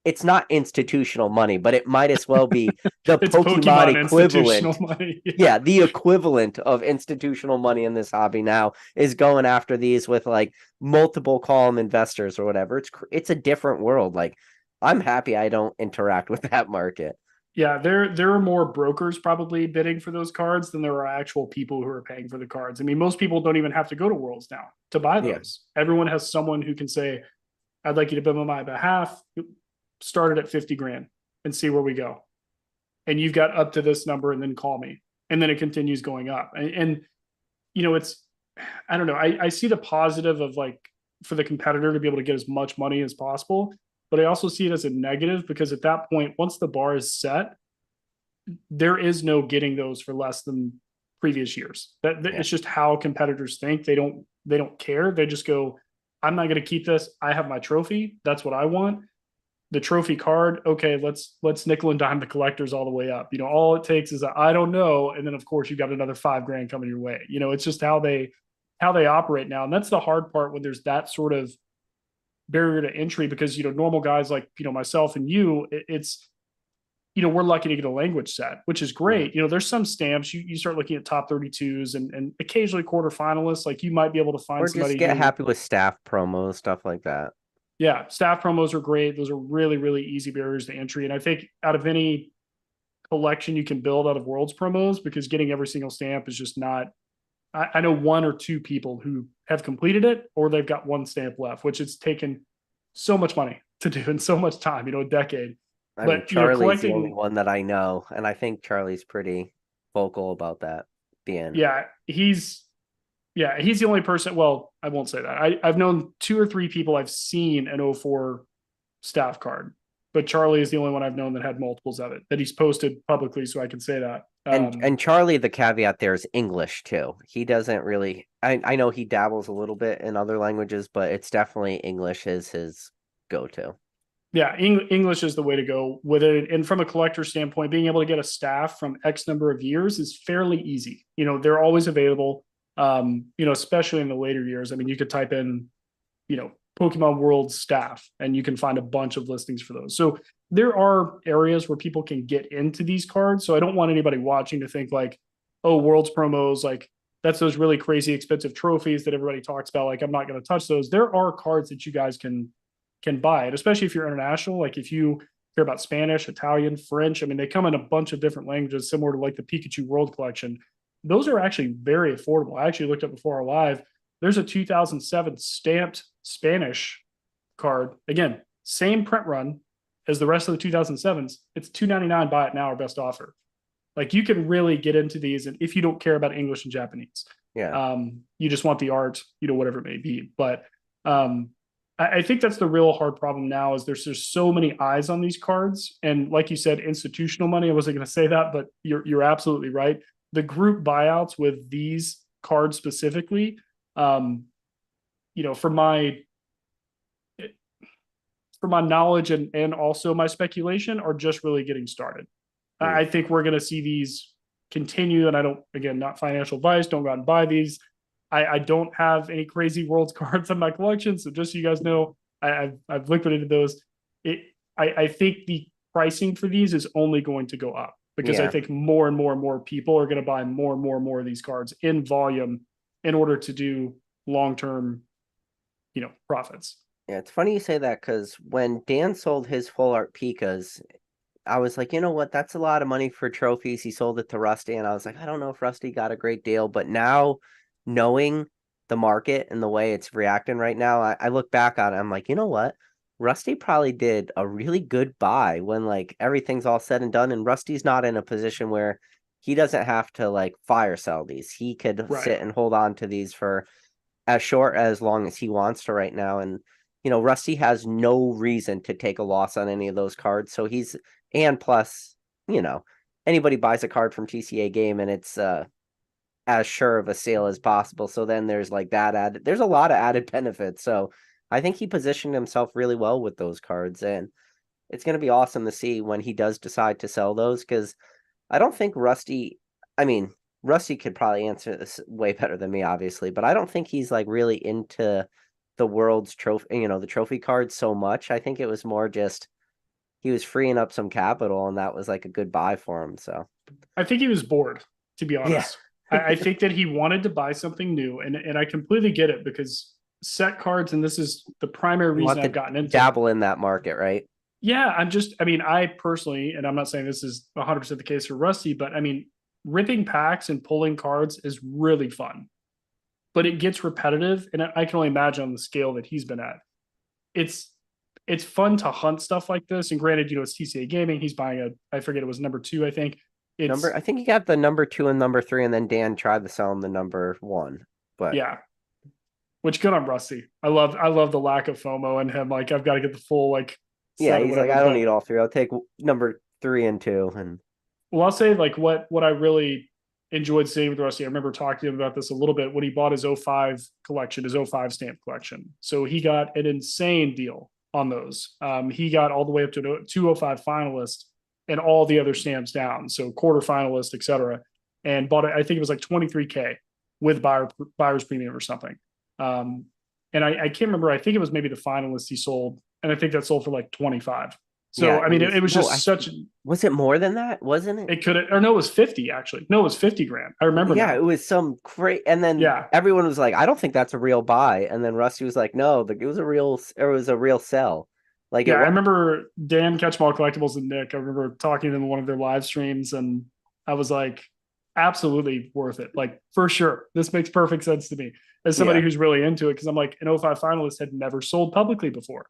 it's not institutional money, but it might as well be the Pokemon equivalent. Money. Yeah, the equivalent of institutional money in this hobby now is going after these with like multiple column investors or whatever. It's a different world. Like, I'm happy I don't interact with that market. Yeah, there are more brokers probably bidding for those cards than there are actual people who are paying for the cards. I mean, most people don't even have to go to Worlds now to buy those. Everyone has someone who can say, I'd like you to bid on my behalf. Start it at 50 grand and see where we go. And you've got up to this number, and then call me. And then it continues going up. And it's, I don't know. I see the positive of like for the competitor to be able to get as much money as possible, but I also see it as a negative, because at that point, once the bar is set, there is no getting those for less than previous years. It's just how competitors think. They don't care. They just go, I'm not going to keep this. I have my trophy. That's what I want. The trophy card, okay, let's nickel and dime the collectors all the way up. All it takes is I don't know, and then of course you've got another $5,000 coming your way. It's just how they operate now, and that's the hard part when there's that sort of barrier to entry, because normal guys like myself and you, it's we're lucky to get a language set, which is great. There's some stamps you start looking at top 32s and occasionally quarterfinalists. Like you might be able to find or somebody just get happy with staff promos, stuff like that. Yeah, staff promos are great. Those are really, really easy barriers to entry. And I think out of any collection you can build out of Worlds promos, because getting every single stamp is just not. I know one or two people who have completed it, or they've got one stamp left, which it's taken so much money to do and so much time, a decade. I mean, But Charlie's the only collecting, one that I know, and I think Charlie's pretty vocal about that being. yeah, he's the only person. Well, I won't say that. I've known two or three people I've seen an O4 staff card, but Charlie is the only one I've known that had multiples of it that he's posted publicly, so I can say that. And Charlie, the caveat there is English too. He doesn't really. I know he dabbles a little bit in other languages, but it's definitely English is his go-to. Yeah, English is the way to go with it. And from a collector standpoint, being able to get a staff from X number of years is fairly easy. They're always available. Especially in the later years. I mean, you could type in, Pokemon World staff, and you can find a bunch of listings for those. So there are areas where people can get into these cards. So I don't want anybody watching to think like, oh, Worlds promos, like that's those really crazy expensive trophies that everybody talks about. Like, I'm not going to touch those. There are cards that you guys can buy it, especially if you're international. Like if you care about Spanish, Italian, French, I mean, they come in a bunch of different languages, similar to like the Pikachu World Collection. Those are actually very affordable. I actually looked up before our live. There's a 2007 stamped Spanish card. Again, same print run as the rest of the 2007s. It's $2.99. Buy it now, our best offer. Like you can really get into these, and if you don't care about English and Japanese, you just want the art, whatever it may be. But I think that's the real hard problem now is there's just so many eyes on these cards. And like you said, institutional money, I wasn't going to say that, but you're absolutely right. The group buyouts with these cards specifically, for my knowledge and also my speculation are just really getting started. I think we're going to see these continue. And I don't, again, not financial advice, don't go out and buy these. I don't have any crazy Worlds cards in my collection. So just so you guys know, I've liquidated those. I think the pricing for these is only going to go up because I think more and more and more people are going to buy more and more and more of these cards in volume in order to do long-term, profits. Yeah, it's funny you say that because when Dan sold his full art Pikas, I was like, you know what? That's a lot of money for trophies. He sold it to Rusty, and I was like, I don't know if Rusty got a great deal, but now knowing the market and the way it's reacting right now, I look back on it, I'm like, you know what? Rusty probably did a really good buy when like everything's all said and done, and Rusty's not in a position where he doesn't have to like fire sell these. He could sit and hold on to these for as short as long as he wants to right now. And Rusty has no reason to take a loss on any of those cards. So and plus, anybody buys a card from TCA game and it's as sure of a sale as possible. So then there's like that added, there's a lot of added benefits. So I think he positioned himself really well with those cards, and it's going to be awesome to see when he does decide to sell those, because I don't think Rusty could probably answer this way better than me, obviously, but I don't think he's like really into the World's trophy, the trophy cards so much. I think it was more just he was freeing up some capital, and that was like a good buy for him. So I think he was bored, to be honest. I think that he wanted to buy something new, and I completely get it, because set cards, and this is the primary reason I've gotten into dabble in that market, right? Yeah, I personally, and I'm not saying this is 100% the case for Rusty, but I mean, ripping packs and pulling cards is really fun, but it gets repetitive, and I can only imagine on the scale that he's been at. It's fun to hunt stuff like this, and granted, it's TCA Gaming. He's buying I forget, it was number 2, I think. I think he got the number 2 and number 3, and then Dan tried to sell him the number 1. But yeah, which good on Rusty. I love the lack of FOMO in him. Like, I've got to get the full like. Yeah, he's like, I don't need all 3. I'll take number 3 and 2. And well, I'll say like what I really enjoyed seeing with Rusty. I remember talking to him about this a little bit when he bought his 05 collection, his 05 stamp collection. So he got an insane deal on those. He got all the way up to 205 finalist and all the other stamps down. So quarter finalist, etc. And bought it. I think it was like 23K with buyer's premium or something. And I can't remember. I think it was maybe the finalist he sold. And I think that sold for like 25. So, Yeah, I it mean, was it was no, just such, was it more than that? Wasn't it? it could have, or no, it was 50 actually. No, it was 50 grand. I remember Yeah, now. it was some great, and then Yeah. everyone was like, "I don't think that's a real buy," and then Rusty was like, "No, it was a real, it was a real sell." Like Yeah. it I was. remember Dan Catchball Collectibles and Nick. I remember talking to them in one of their live streams, and I was like, absolutely worth it. Like, for sure. This makes perfect sense to me as somebody Yeah, who's really into it. Cause I'm like, an '05 finalist had never sold publicly before.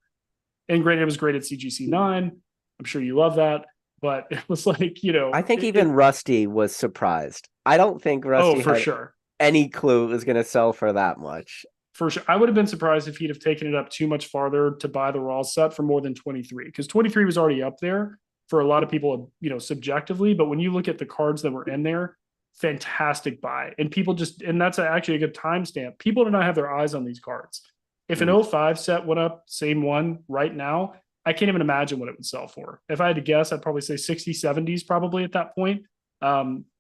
And granted, it was graded CGC 9. I'm sure you love that. But it was like, I think even Rusty was surprised. I don't think oh, Rusty for had sure. any clue it was going to sell for that much. For sure. I would have been surprised if he'd have taken it up too much farther to buy the raw set for more than 23, because 23 was already up there for a lot of people, subjectively. But when you look at the cards that were in there, fantastic buy. And people just, and that's actually a good timestamp. People do not have their eyes on these cards. If an Mhm. '05 set went up, same one right now, I can't even imagine what it would sell for. If I had to guess, I'd probably say 60, 70s probably at that point.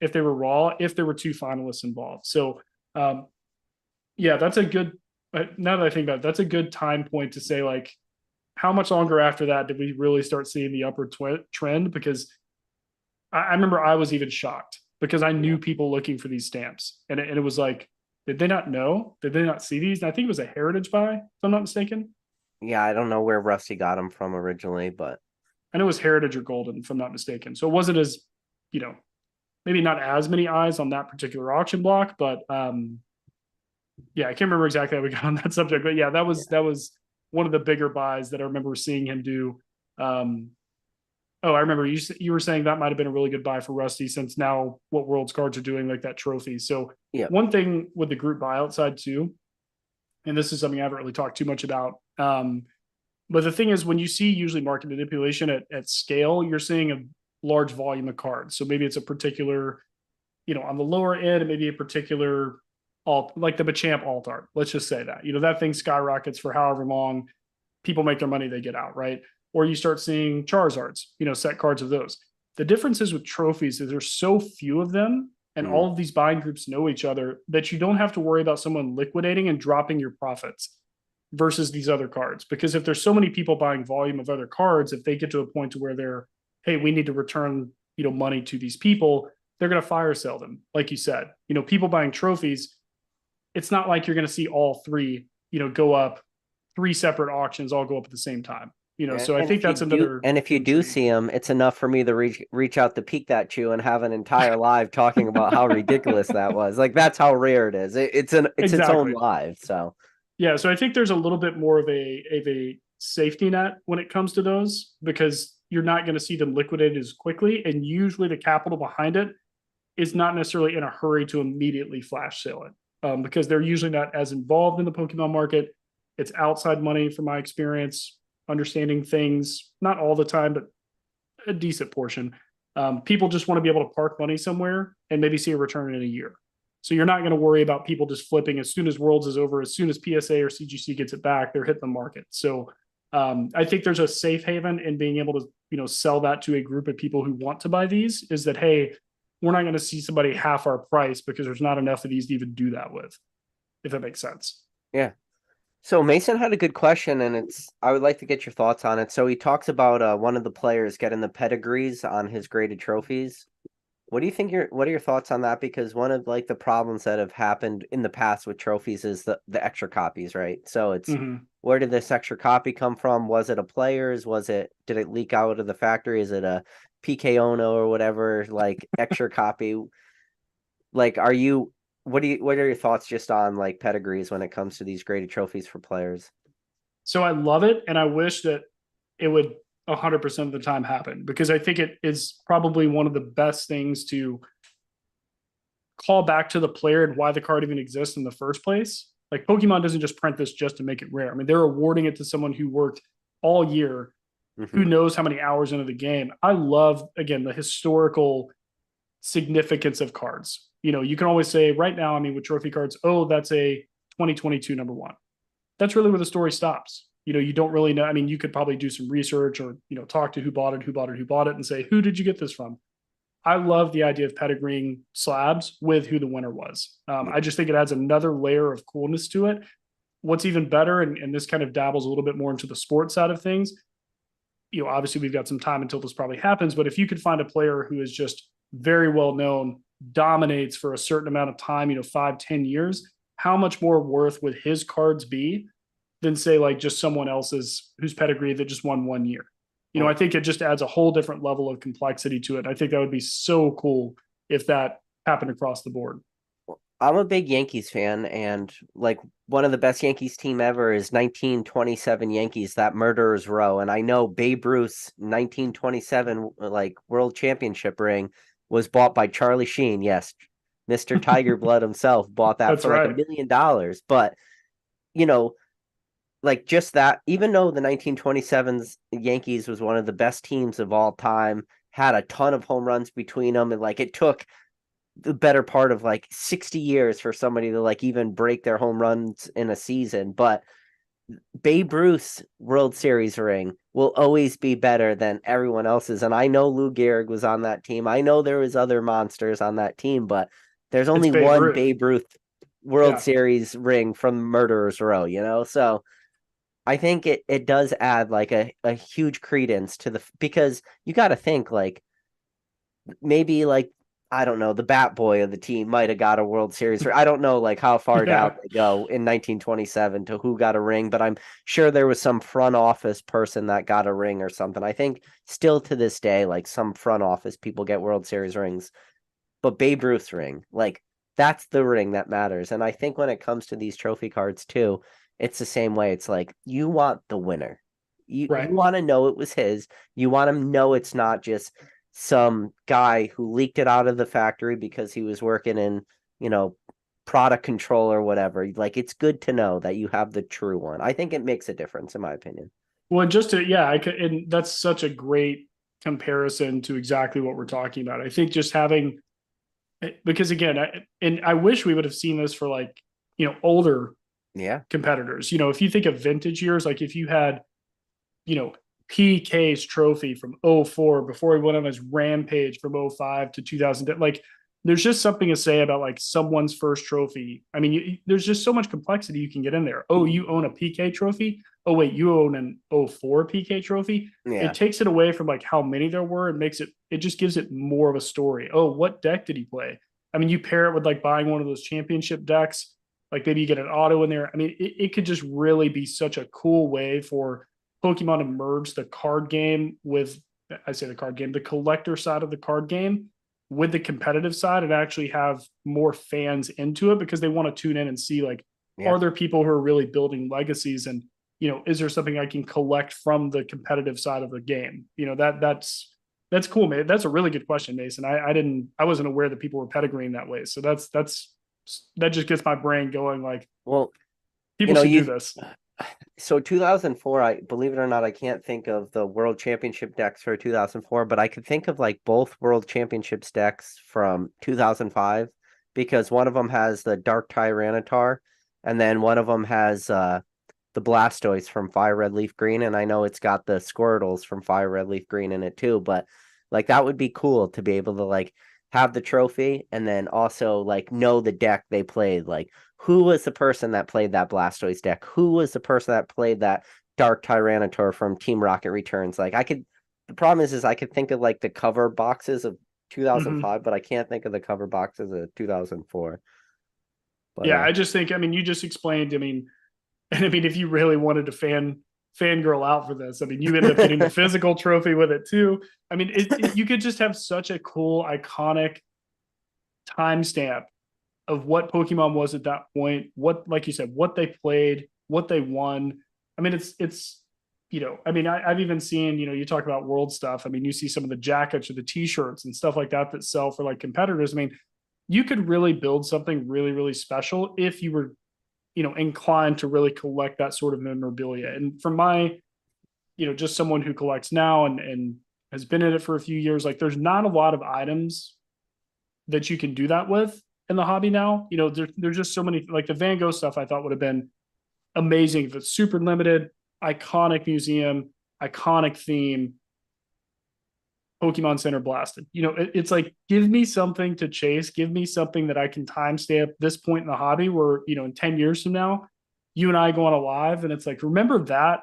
If they were raw, if there were two finalists involved. So, yeah, that's a good, now that I think about it, that's a good time point to say, like, how much longer after that did we really start seeing the upward trend? Because I remember I was even shocked because I knew people looking for these stamps, and it was like, did they not know? Did they not see these? And I think it was a heritage buy, if I'm not mistaken. Yeah, I don't know where Rusty got him from originally, but I know it was heritage or golden, if I'm not mistaken. So it wasn't as, you know, maybe not as many eyes on that particular auction block, but yeah, I can't remember exactly how we got on that subject, but yeah, that was one of the bigger buys that I remember seeing him do. Um, oh, I remember you were saying that might have been a really good buy for Rusty, since now what Worlds cards are doing, like that trophy. So yeah. one thing with the group buyout side too, and this is something I haven't really talked too much about. But the thing is, when you see usually market manipulation at scale, you're seeing a large volume of cards. So maybe it's a particular, on the lower end, maybe a particular alt, like the Machamp alt art. Let's just say that, that thing skyrockets for however long. People make their money, they get out, right? Or you start seeing Charizards, set cards of those. The difference is with trophies is there's so few of them, and Mm. all of these buying groups know each other, that you don't have to worry about someone liquidating and dropping your profits versus these other cards. Because if there's so many people buying volume of other cards, if they get to a point to where they're, hey, we need to return, money to these people, they're going to fire sell them. Like you said, people buying trophies, it's not like you're going to see all three, go up, three separate auctions all go up at the same time. So I And think if you that's do, another and if you game do change. see him, it's enough for me to reach out to Peekdatchu and have an entire live talking about how ridiculous that was. Like that's how rare it is. It's its own Exactly. live. So Yeah. So I think there's a little bit more of a safety net when it comes to those, because you're not going to see them liquidated as quickly. And usually the capital behind it is not necessarily in a hurry to immediately flash sale it, because they're usually not as involved in the Pokemon market. It's outside money from my experience, understanding things, not all the time, but a decent portion. People just want to be able to park money somewhere and maybe see a return in a year. So you're not going to worry about people just flipping as soon as Worlds is over, as soon as PSA or CGC gets it back, they're hitting the market. So I think there's a safe haven in being able to, sell that to a group of people who want to buy these, is that, hey, we're not going to see somebody half our price because there's not enough of these to even do that with, if that makes sense. yeah. So Mason had a good question, and I would like to get your thoughts on it. So he talks about one of the players getting the pedigrees on his graded trophies. What are your thoughts on that? Because one of like the problems that have happened in the past with trophies is the extra copies, right? So it's Mm-hmm. where did this extra copy come from? Was it a player's? Did it leak out of the factory? Is it a PK Ono or whatever, like extra copy? Like, what are your thoughts just on like pedigrees when it comes to these graded trophies for players? So I love it, and I wish that it would 100% of the time happen, because I think it is probably one of the best things to call back to the player and why the card even exists in the first place. Like, Pokemon doesn't just print this just to make it rare. I mean, they're awarding it to someone who worked all year, Hmm. who knows how many hours into the game. I love, again, the historical significance of cards. You can always say right now, I mean, with trophy cards, oh, that's a 2022 number one. That's really where the story stops. You don't really know. I mean, you could probably do some research, or, talk to who bought it, and say, who did you get this from? I love the idea of pedigreeing slabs with who the winner was. I just think it adds another layer of coolness to it. What's even better, and this kind of dabbles a little bit more into the sports side of things, obviously we've got some time until this probably happens, but if you could find a player who is just very well known, dominates for a certain amount of time, 5-10 years, how much more worth would his cards be than say like just someone else's whose pedigree that just won 1 year? I think it just adds a whole different level of complexity to it. I think that would be so cool if that happened across the board. I'm a big Yankees fan, and like one of the best Yankees team ever is 1927 Yankees, that murderer's row. And I know Babe Ruth's 1927 like World Championship ring was bought by Charlie Sheen. Yes, Mr. Tiger Blood himself bought that That's for like right. $1 million. But you know, like just that, even though the 1927's Yankees was one of the best teams of all time, had a ton of home runs between them, and like it took the better part of like 60 years for somebody to like even break their home runs in a season. But Babe Ruth's World Series ring will always be better than everyone else's. And I know Lou Gehrig was on that team. I know there was other monsters on that team, but there's It's only Babe one Ruth. Babe Ruth World Yeah. Series ring from Murderer's Row. So I think it does add like a huge credence to because you got to think like maybe like I don't know, the bat boy of the team might have got a World Series. I don't know like how far down Yeah. they go in 1927 to who got a ring, but I'm sure there was some front office person that got a ring or something. I think still to this day, like some front office people get World Series rings, but Babe Ruth's ring, like that's the ring that matters. And I think when it comes to these trophy cards too, it's the same way. It's like you want the winner. You Right. want to know it was his. You want to know it's not just some guy who leaked it out of the factory because he was working in, you know, product control or whatever. Like it's good to know that you have the true one. I think it makes a difference in my opinion. Well, and just to, yeah, I could, and that's such a great comparison to exactly what we're talking about. I think just having, because again, and I wish we would have seen this for like, older Yeah. competitors. If you think of vintage years, like if you had, you know, PK's trophy from '04 before he went on his rampage from '05 to 2000, like there's just something to say about like someone's first trophy. I mean, there's just so much complexity you can get in there. Oh, you own a PK trophy. Oh, wait, you own an '04 PK trophy. Yeah. It takes it away from like how many there were and it just gives it more of a story. Oh, what deck did he play? I mean, you pair it with like buying one of those championship decks, like maybe you get an auto in there. I mean, it could just really be such a cool way for Pokemon to merge the card game with, I say the card game, the collector side of the card game with the competitive side, and actually have more fans into it because they want to tune in and see like, Yeah. are there people who are really building legacies, and is there something I can collect from the competitive side of the game? That's cool, man. That's a really good question, Mason. I wasn't aware that people were pedigreeing that way. So that just gets my brain going. Like Well, people should do this. so 2004, I believe it or not, I can't think of the World Championship decks for 2004, but I could think of like both World Championships decks from 2005 because one of them has the Dark Tyranitar and then one of them has the Blastoise from Fire Red Leaf Green, and I know it's got the Squirtles from Fire Red Leaf Green in it too, but like that would be cool to be able to like have the trophy and then also like know the deck they played. Like who was the person that played that Blastoise deck? Who was the person that played that Dark Tyranitar from Team Rocket Returns? Like the problem is I could think of like the cover boxes of 2005, Mm-hmm. but I can't think of the cover boxes of 2004. But Yeah, I just think, I mean, you just explained, I mean, and I mean, if you really wanted to fangirl out for this, I mean, you end up getting the physical trophy with it too. I mean, you could just have such a cool, iconic timestamp of what Pokemon was at that point, what, like you said, what they played, what they won. I mean, it's, I mean, I've even seen, you talk about world stuff. I mean, you see some of the jackets or the t-shirts and stuff like that sell for like competitors. I mean, you could really build something really, really special if you were, inclined to really collect that sort of memorabilia. And from my, just someone who collects now and has been in it for a few years, like there's not a lot of items that you can do that with in the hobby now. There's just so many, like the Van Gogh stuff I thought would have been amazing if it's super limited, iconic museum, iconic theme, Pokemon Center blasted. It's like, give me something to chase. Give me something that I can timestamp this point in the hobby where, in 10 years from now, you and I go on a live and it's like, remember that?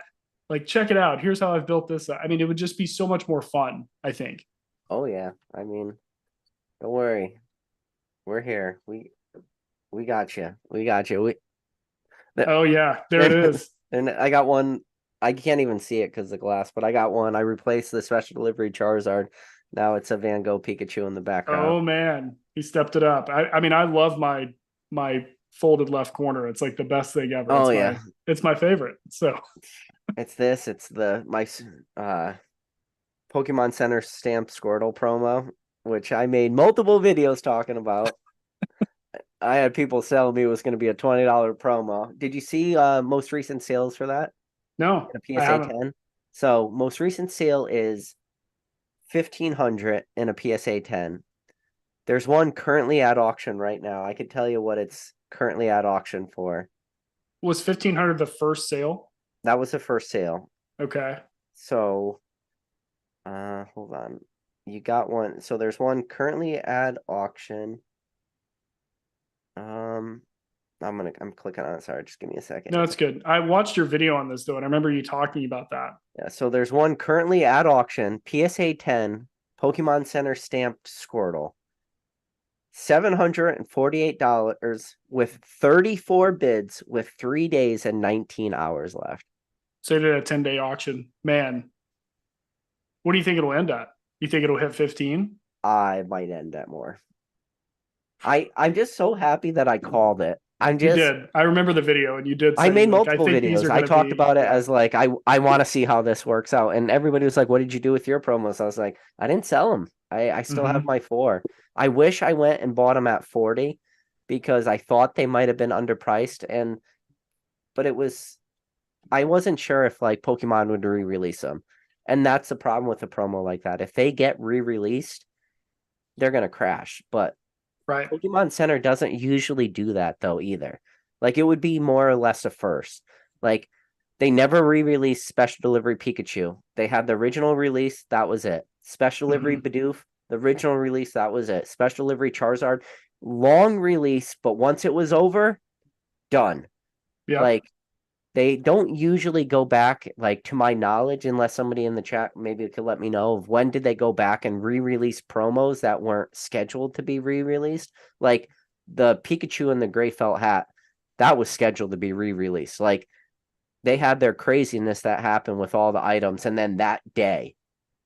Like, check it out. Here's how I've built this. I mean, it would just be so much more fun, I think. Oh yeah. I mean, don't worry. We're here. We got you. We got you. We Oh yeah, there it and, is. and I got one. I can't even see it because of the glass, but I got one. I replaced the special delivery Charizard. Now it's a Van Gogh Pikachu in the background. Oh man, he stepped it up. I mean, I love my folded left corner. It's like the best thing ever. Oh yeah. It's my favorite. So It's this. It's the my Pokemon Center stamp Squirtle promo, which I made multiple videos talking about. I had people telling me it was going to be a $20 promo. Did you see most recent sales for that? no, A I PSA haven't. 10. So most recent sale is 1,500 in a PSA 10. There's one currently at auction right now. I could tell you what it's currently at auction for. Was 1,500 the first sale? That was the first sale. Okay. So hold on. You got one. So there's one currently at auction. I'm clicking on it. Sorry, just give me a second. No, it's good. I watched your video on this though, and I remember you talking about that. Yeah, so there's one currently at auction, PSA 10, Pokemon Center stamped Squirtle. $748 with 34 bids with 3 days and 19 hours left. So they did a 10-day auction. Man, what do you think it'll end at? You think it'll hit 15? I might end at more. I'm just so happy that I called it. You did. I remember the video, and you did I say made like, I multiple think these videos. are I going to talked be. about it Yeah. as like I want to see how this works out, and everybody was like, "What did you do with your promos?" I was like, "I didn't sell them. I still have Mm-hmm. my 4. I wish I went and bought them at 40 because I thought they might have been underpriced, but it was I wasn't sure if like Pokemon would re-release them, and that's the problem with a promo like that. If they get re-released, they're gonna crash. But Right. Pokemon Center doesn't usually do that though either. Like it would be more or less a first. Like they never re-released Special Delivery Pikachu. They had the original release, that was it. Special Delivery Mm-hmm. Bidoof, the original release, that was it. Special Delivery Charizard, long release, but once it was over, done. Yep. Like they don't usually go back, like to my knowledge, unless somebody in the chat maybe could let me know of when did they go back and re-release promos that weren't scheduled to be re-released. Like the Pikachu and the gray felt hat, that was scheduled to be re-released. Like they had their craziness that happened with all the items, and then that day,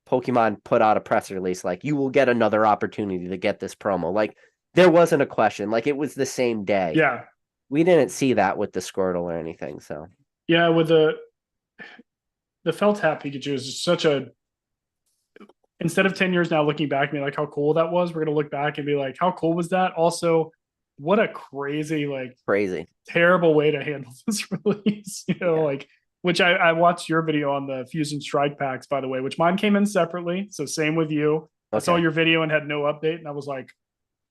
Pokemon put out a press release like you will get another opportunity to get this promo. Like there wasn't a question. Like it was the same day. Yeah. We didn't see that with the Squirtle or anything, so. Yeah. With the felt hat Pikachu is just such a. Instead of 10 years now looking back and be like how cool that was, we're gonna look back and be like, how cool was that? Also, what a crazy, like Crazy. terrible way to handle this release. Yeah. Like which I watched your video on the Fusion Strike packs, by the way, which mine came in separately. So same with you. I saw Okay. your video and had no update, and I was like,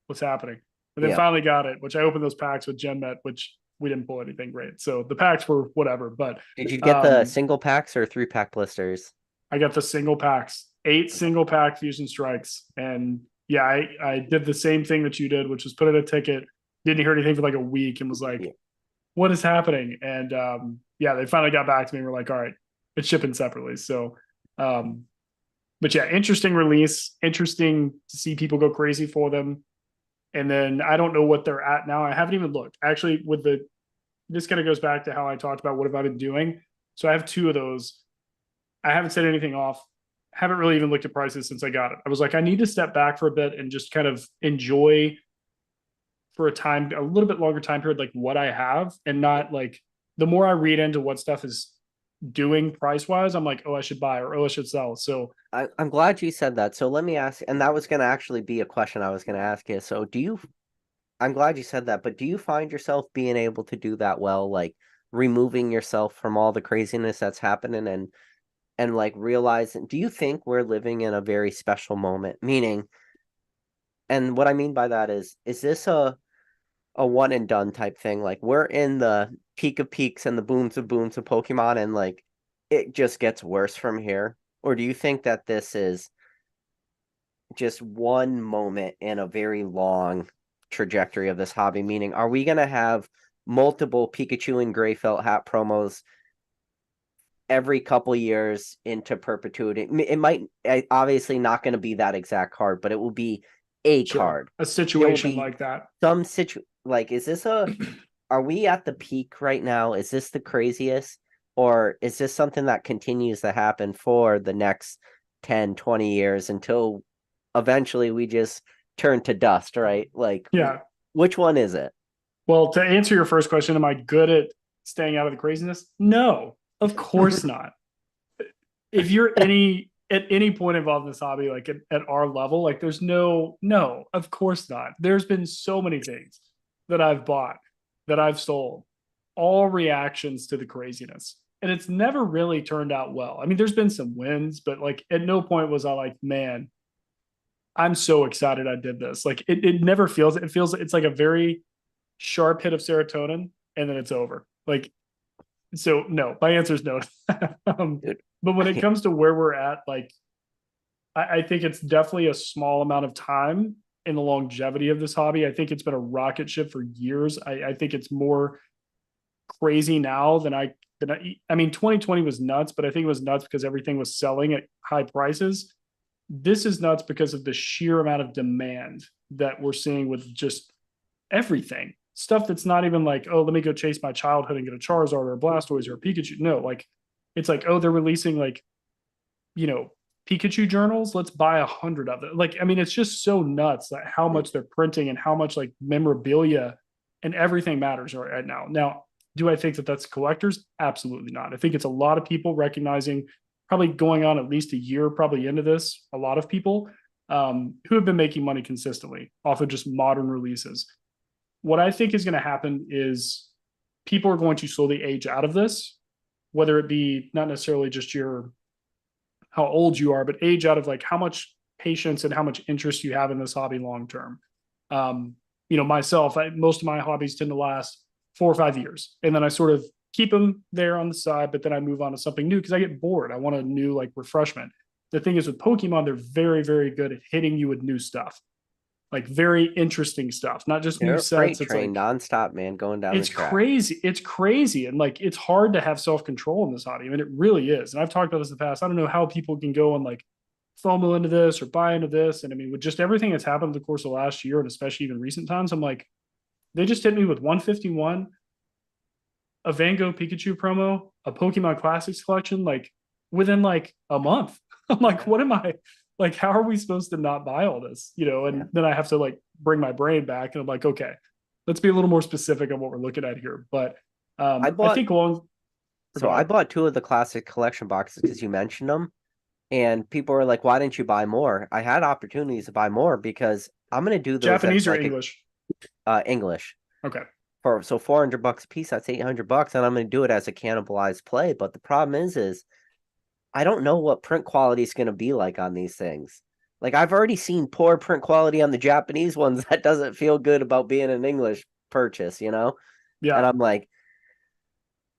what's happening? And then Yeah. finally got it, which I opened those packs with GenMet, which we didn't pull anything great. So the packs were whatever. But Did you get the single packs or 3-pack blisters? I got the single packs, 8 single pack Fusion Strikes. And yeah, I did the same thing that you did, which was put in a ticket, didn't hear anything for like a week, and was like, Yeah. what is happening? And yeah, they finally got back to me and were like, all right, it's shipping separately. So, but yeah, interesting release, interesting to see people go crazy for them. And then I don't know what they're at now. I haven't even looked. Actually, this kind of goes back to how I talked about what have I been doing. So I have 2 of those. I haven't said anything off. Haven't really even looked at prices since I got it. I was like, I need to step back for a bit and just kind of enjoy for a little bit longer time period, like what I have, and not like the more I read into what stuff is doing price wise, I'm like, oh, I should buy or oh, I should sell. So I'm glad you said that. So let me ask, and that was going to actually be a question I was going to ask you. So I'm glad you said that, but do you find yourself being able to do that well, like removing yourself from all the craziness that's happening and like realizing, do you think we're living in a very special moment? Meaning, and what I mean by that is this a one and done type thing? Like we're in the peak of peaks and the booms of booms of Pokemon, and like it just gets worse from here? Or do you think that this is just one moment in a very long trajectory of this hobby? Meaning, are we going to have multiple Pikachu and Gray Felt Hat promos every couple years into perpetuity. It might obviously not going to be that exact card, but it will be a Sure. card. A There will situation be like that. some like, is this are we at the peak right now? Is this the craziest? Or is this something that continues to happen for the next 10, 20 years until eventually we just turn to dust, right? Like, Yeah. which one is it? Well, to answer your first question, am I good at staying out of the craziness? No, of course not. If you're at any point involved in this hobby, like at our level, like there's no, of course not. There's been so many things that I've bought, that I've sold, all reactions to the craziness. And it's never really turned out well. I mean, there's been some wins, but like at no point was I like, man, I'm so excited I did this. Like it never feels, it feels, it's like a very sharp hit of serotonin and then it's over. Like, so no, my answer is no. Dude, But when it comes to where we're at, like, I think it's definitely a small amount of time in the longevity of this hobby. I think it's been a rocket ship for years. I think it's more crazy now I mean, 2020 was nuts, but I think it was nuts because everything was selling at high prices. This is nuts because of the sheer amount of demand that we're seeing with just everything. Stuff that's not even like, oh, let me go chase my childhood and get a Charizard or a Blastoise or a Pikachu. No, like it's like, oh, they're releasing like, you know, Pikachu journals. Let's buy 100 of it. Like, I mean, it's just so nuts that how much they're printing and how much like memorabilia and everything matters right now. Now, do I think that that's collectors? Absolutely not. I think it's a lot of people recognizing, probably going on at least a year, probably into this, a lot of people who have been making money consistently off of just modern releases. What I think is going to happen is people are going to slowly age out of this, whether it be not necessarily just your how old you are, but age out of like how much patience and how much interest you have in this hobby long term. You know, myself, most of my hobbies tend to last 4 or 5 years, and then I sort of keep them there on the side, but then I move on to something new because I get bored. I want a new like refreshment. The thing is with Pokemon, they're very, very good at hitting you with new stuff, like very interesting stuff, not just new they're a freight sets. It's train like nonstop, man, going down the it's track. crazy. It's crazy. And like it's hard to have self-control in this hobby. I mean, it really is. And I've talked about this in the past. I don't know how people can go and like FOMO into this or buy into this. And I mean, with just everything that's happened in the course of last year and especially even recent times, I'm like, they just hit me with 151, a Van Gogh Pikachu promo, a Pokemon Classics collection, like within like a month. I'm like, what am I like? How are we supposed to not buy all this? You know, Yeah. and then I have to like bring my brain back and I'm like, okay, let's be a little more specific on what we're looking at here. But I I bought think along, go so I ahead. bought two of the classic collection boxes because you mentioned them, and people were like, "Why didn't you buy more?" I had opportunities to buy more because I'm gonna do those as Japanese or like a English? English Okay. for so $400 a piece. That's $800, and I'm gonna do it as a cannibalized play. But the problem is I don't know what print quality is gonna be like on these things. Like I've already seen poor print quality on the Japanese ones that doesn't feel good about being an English purchase, you know? And Yeah. I'm like,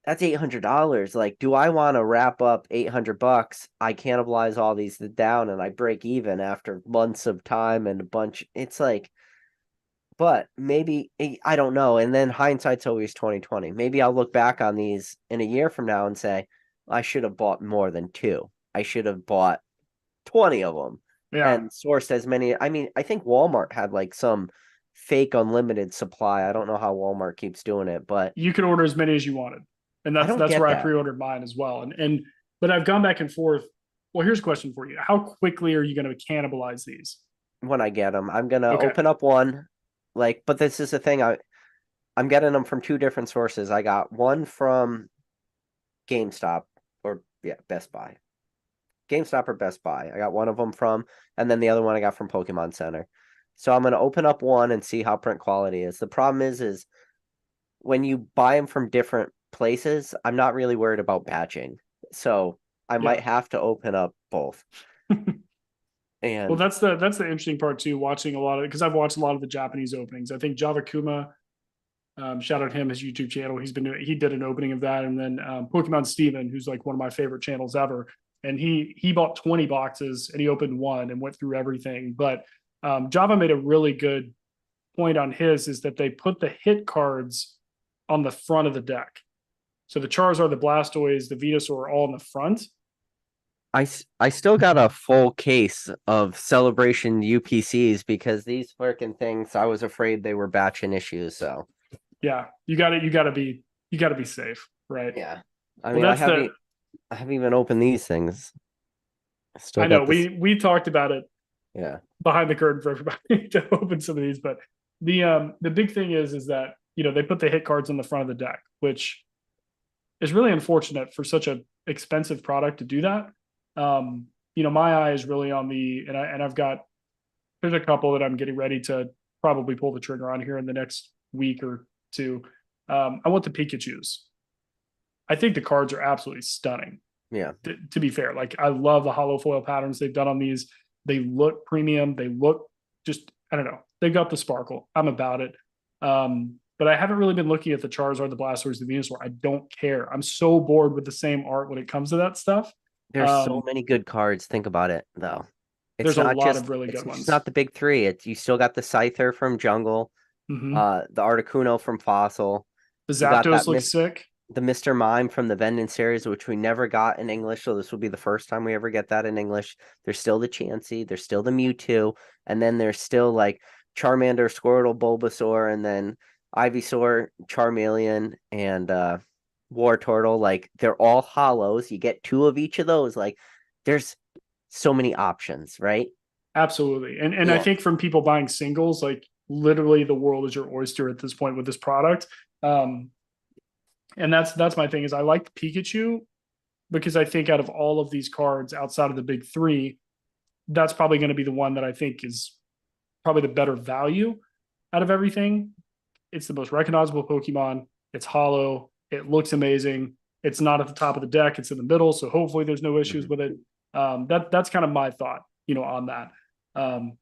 that's $800. Like, do I want to wrap up $800? I cannibalize all these down and I break even after months of time and a bunch. It's like, but maybe I don't know. And then hindsight's always 2020. Maybe I'll look back on these in a year from now and say, I should have bought more than two. I should have bought 20 of them Yeah. and sourced as many. I mean, I think Walmart had like some fake unlimited supply. I don't know how Walmart keeps doing it, but You could order as many as you wanted. And I don't that's get where I that pre-ordered mine as well. But I've gone back and forth. Well, here's a question for you. How quickly are you going to cannibalize these? when I get them. I'm gonna Okay. open up one, like, but this is the thing. I'm getting them from two different sources. I got one from GameStop or yeah, Best Buy. GameStop or Best Buy. I got one of them from, and then the other one I got from Pokemon Center. So I'm gonna open up one and see how print quality is. The problem is when you buy them from different places, I'm not really worried about batching. So I might Yeah. have to open up both. Well, And that's the interesting part too. Watching a lot of because I've watched a lot of the Japanese openings. I think Java Kuma, shout out him, his YouTube channel. He did an opening of that, and then Pokemon Steven, who's like one of my favorite channels ever. And he bought 20 boxes and he opened one and went through everything. But Java made a really good point on his is that they put the hit cards on the front of the deck. So the Charizard, the Blastoise, the Venusaur are all in the front. I still got a full case of Celebration UPCs because these freaking things, I was afraid they were batching issues. So Yeah, you gotta be safe, right? yeah, I Well, mean, that's the. I haven't even opened these things. I still I know got this. we talked about it Yeah, behind the curtain for everybody to open some of these, but the big thing is that they put the hit cards on the front of the deck, which is really unfortunate for such an expensive product to do that. My eye is really on I've got there's a couple that I'm getting ready to probably pull the trigger on here in the next week or two. I want the Pikachu's. I think the cards are absolutely stunning. yeah. To be fair, like I love the hollow foil patterns they've done on these. They look premium. They look just, I don't know. They've got the sparkle. I'm about it. But I haven't really been looking at the Charizard, the Blastoise, the Venusaur. I don't care. I'm so bored with the same art when it comes to that stuff. There's so many good cards. Think about it, though. There's a lot of really It's good just ones. not the big three. It's you still got the Scyther from Jungle, the Articuno from Fossil. The You got Zapdos looks sick. the Mr. Mime from the Vendon series, which we never got in English, so this will be the first time we ever get that in English. There's still the Chansey, there's still the Mewtwo, and then there's still like Charmander, Squirtle, Bulbasaur, and then Ivysaur, Charmeleon, and War Turtle. Like they're all hollows. You get two of each of those. Like there's so many options, right? Absolutely. And I Yeah. think from people buying singles, like literally the world is your oyster at this point with this product. Um, and that's my thing is I like Pikachu because I think out of all of these cards outside of the big three, that's probably going to be the one that I think is probably the better value out of everything. It's the most recognizable Pokemon. It's hollow. It looks amazing. It's not at the top of the deck. It's in the middle. So hopefully there's no issues with it. That's kind of my thought, on that. Um,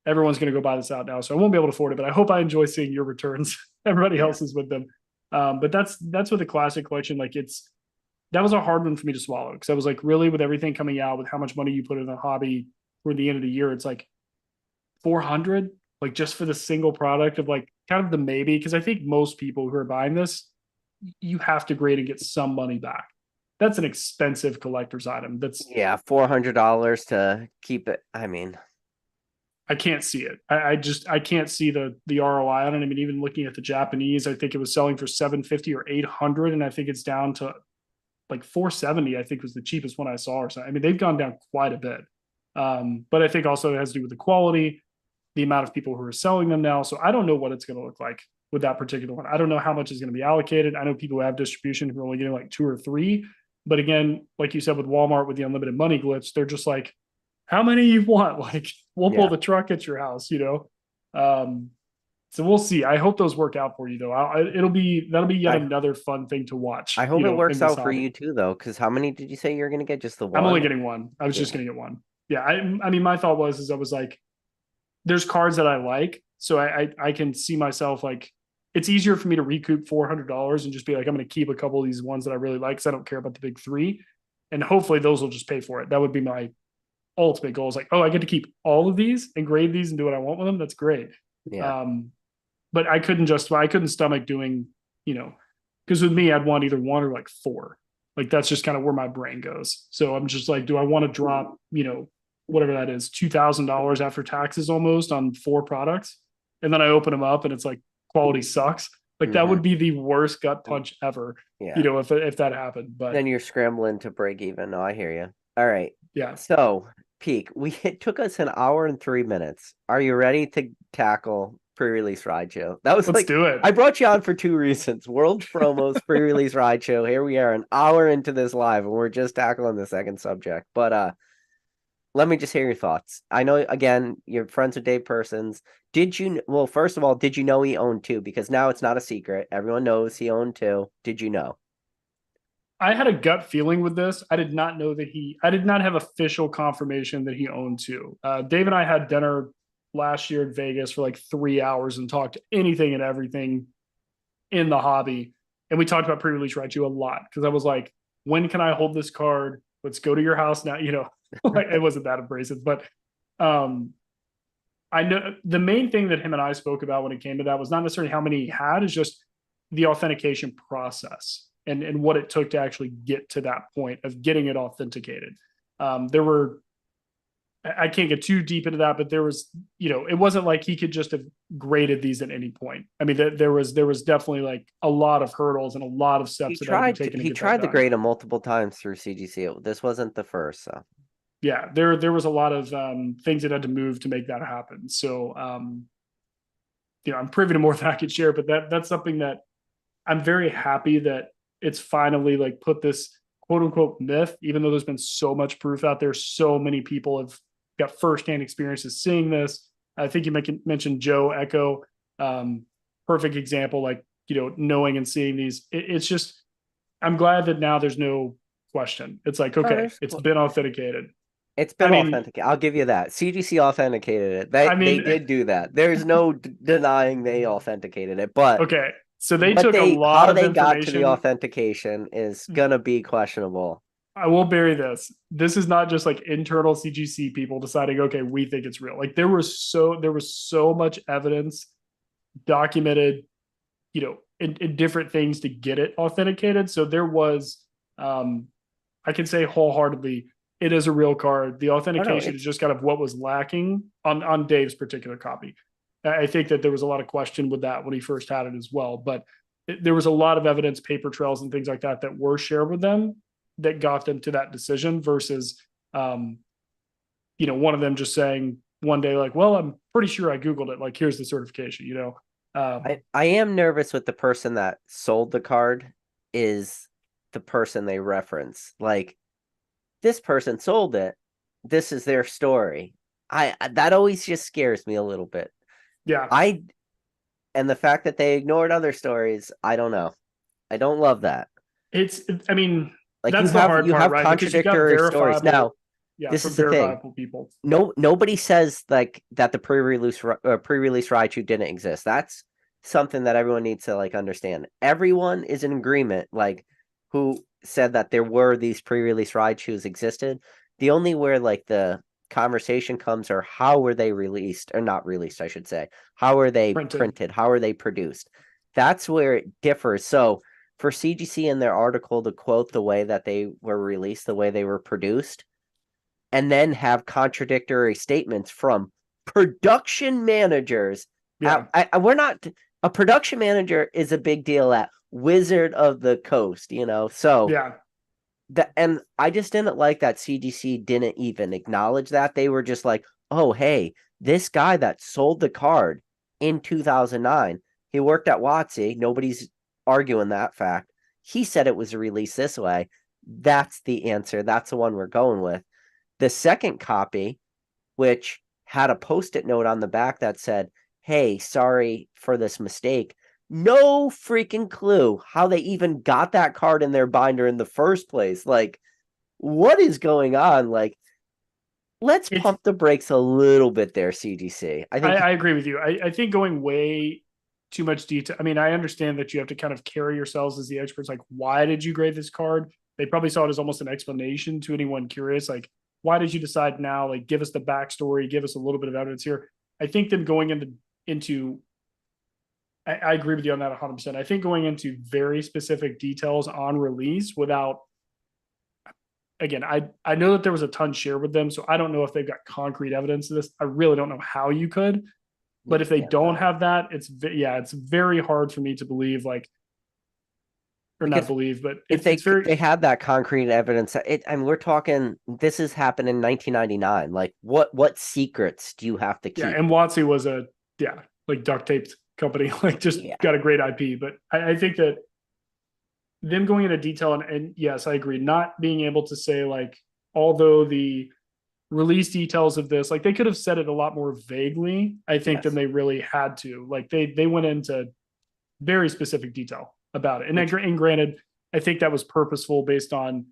Everyone's going to go buy this out now, so I won't be able to afford it. But I hope I enjoy seeing your returns. Everybody else is with them. But that's with the classic collection. Like that was a hard one for me to swallow because I was like, really, with everything coming out, with how much money you put in a hobby for the end of the year, it's like 400, like just for the single product of like kind of the maybe. Because I think most people who are buying this, you have to grade and get some money back. That's an expensive collector's item. That's Yeah, $400 to keep it. I mean, I can't see it. I can't see the ROI on it. I mean, even looking at the Japanese, I think it was selling for 750 or 800, and I think it's down to like 470. I think was the cheapest one I saw or something. I mean, they've gone down quite a bit. But I think also it has to do with the quality, the amount of people who are selling them now. So I don't know what it's going to look like with that particular one. I don't know how much is going to be allocated. I know people who have distribution who are only getting like 2 or 3. But again, like you said with Walmart with the unlimited money glitch, they're just like, how many you want? Like, we'll pull yeah. the truck at your house. So we'll see. I hope those work out for you, though. That'll be yet I another fun thing to watch. I hope it In works this out for hobby. you too, though. Because how many did you say you're gonna get? Just the I'm only one? getting one. I was just Yeah. gonna get one. Yeah, I mean, my thought was I was like, there's cards that I like, so I can see myself like it's easier for me to recoup $400 and just be like, I'm gonna keep a couple of these ones that I really like because I don't care about the big three, and hopefully those will just pay for it. That would be my ultimate goal. Is like, oh, I get to keep all of these and grade these and do what I want with them. That's great. Yeah. But I couldn't stomach doing, because with me, I'd want either one or like 4. Like that's just kind of where my brain goes. So I'm just like, do I want to drop, whatever that is, $2,000 after taxes almost on 4 products? And then I open them up and it's like quality sucks. Like that would be the worst gut punch ever, Yeah. if that happened. But Then you're scrambling to break even. No, I hear you. All right. yeah, So, Peak, it took us an hour and 3 minutes. Are you ready to tackle pre-release Raichu? That was let's like do it. I brought you on for 2 reasons. World promos, pre-release Raichu. Here we are, an hour into this live, and we're just tackling the second subject. But let me just hear your thoughts. I know again, you're friends with Dave Persons. Well, first of all, did you know he owned 2? Because now it's not a secret. Everyone knows he owned 2. Did you know? I had a gut feeling with this. I did not know I did not have official confirmation that he owned 2. Dave and I had dinner last year in Vegas for like 3 hours and talked anything and everything in the hobby. And we talked about pre-release Raichu a lot because I was like, when can I hold this card? Let's go to your house now. It wasn't that abrasive, but I know the main thing that him and I spoke about when it came to that was not necessarily how many he had, is just the authentication process. and what it took to actually get to that point of getting it authenticated. There were, I can't get too deep into that, but there was, it wasn't like he could just have graded these at any point. I mean, there was definitely like a lot of hurdles and a lot of steps that had to be taken. He tried to grade him multiple times through CGC. This wasn't the first, so. Yeah, there was a lot of things that had to move to make that happen. So, I'm privy to more than I could share, but that's something that I'm very happy that it's finally like put this quote unquote myth, even though there's been so much proof out there. So many people have got firsthand experiences seeing this. I think you mentioned Joe Echo, perfect example, like, knowing and seeing these. It's just, I'm glad that now there's no question. It's like, okay, it's been authenticated. It's been authenticated. I'll give you that. CGC authenticated it. They did do that. There's no denying they authenticated it, but okay. So they took a lot of information. How they got to the authentication is gonna be questionable. I will bury this. This is not just like internal CGC people deciding, okay, we think it's real. Like there was so much evidence documented, in different things to get it authenticated. So there was, I can say wholeheartedly, it is a real card. The authentication is just kind of what was lacking on Dave's particular copy. I think that there was a lot of question with that when he first had it as well, but there was a lot of evidence, paper trails and things like that were shared with them that got them to that decision versus, one of them just saying one day, like, well, I'm pretty sure I Googled it. Like, here's the certification, I am nervous with the person that sold the card is the person they reference. Like, this person sold it. This is their story. That always just scares me a little bit. Yeah. And the fact that they ignored other stories, I don't know. I don't love that. I mean, like that's the hard part, right? Contradictory stories. Now, yeah, this is the thing. People. Nobody says like that the pre-release Raichu didn't exist. That's something that everyone needs to like understand. Everyone is in agreement, like who said that there were these pre-release Raichus existed. The only where like the conversation comes are how were they released or not released, I should say. How are they printed? How are they produced? That's where it differs. So for CGC in their article to quote the way that they were released, the way they were produced, and then have contradictory statements from production managers. Yeah. We're not, a production manager is a big deal at Wizard of the Coast, so yeah. And I just didn't like that CGC didn't even acknowledge that. They were just like, oh, hey, this guy that sold the card in 2009, he worked at WotC. Nobody's arguing that fact. He said it was released this way. That's the answer. That's the one we're going with. The second copy, which had a Post-it note on the back that said, hey, sorry for this mistake. No freaking clue how they even got that card in their binder in the first place. Like, what is going on? Like, let's pump the brakes a little bit there, CGC. I agree with you. I think going way too much detail. I mean, I understand that you have to kind of carry yourselves as the experts. Like, why did you grade this card? They probably saw it as almost an explanation to anyone curious. Like, why did you decide now? Like, give us the backstory, give us a little bit of evidence here. I think them going into I agree with you on that 100%. I think going into very specific details on release without, again, I know that there was a ton shared with them, so I don't know if they've got concrete evidence of this. I really don't know how you could, but if they don't have that, it's very hard for me to believe, like, or not believe, but if they had that concrete evidence, we're talking, this has happened in 1999. Like, what secrets do you have to keep? Yeah, and WotC was like duct taped company, like just got a great IP. But I think that them going into detail and yes, I agree, not being able to say, like, although the release details of this, like, they could have said it a lot more vaguely, I think, than they really had to. Like, they went into very specific detail about it. And granted, I think that was purposeful based on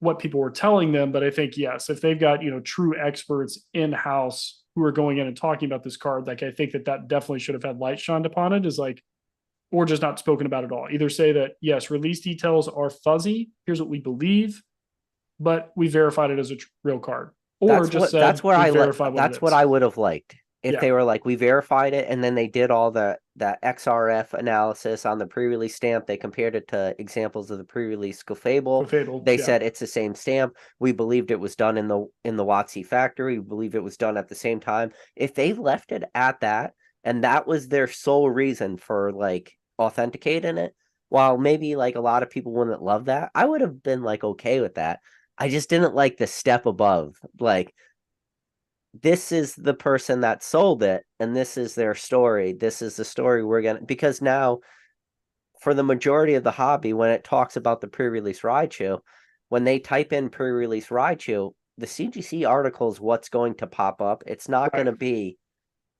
what people were telling them. But I think, yes, if they've got, true experts in-house who are going in and talking about this card, like, I think that definitely should have had light shined upon it, is like, or just not spoken about at all. Either say that, yes, release details are fuzzy, here's what we believe, but we verified it as a real card. Or that's what I would have liked. If they were like, we verified it, and then they did all the that XRF analysis on the pre-release stamp. They compared it to examples of the pre-release Clefable. Fable, They yeah. said it's the same stamp. We believed it was done in the WotC factory. We believe it was done at the same time. If they left it at that, and that was their sole reason for like authenticating it, while maybe like a lot of people wouldn't love that, I would have been like okay with that. I just didn't like the step above. Like, this is the person that sold it, and this is their story. This is the story we're gonna, because now for the majority of the hobby, when it talks about the pre-release Raichu, when they type in pre-release Raichu, the CGC article is what's going to pop up. It's not Right. going to be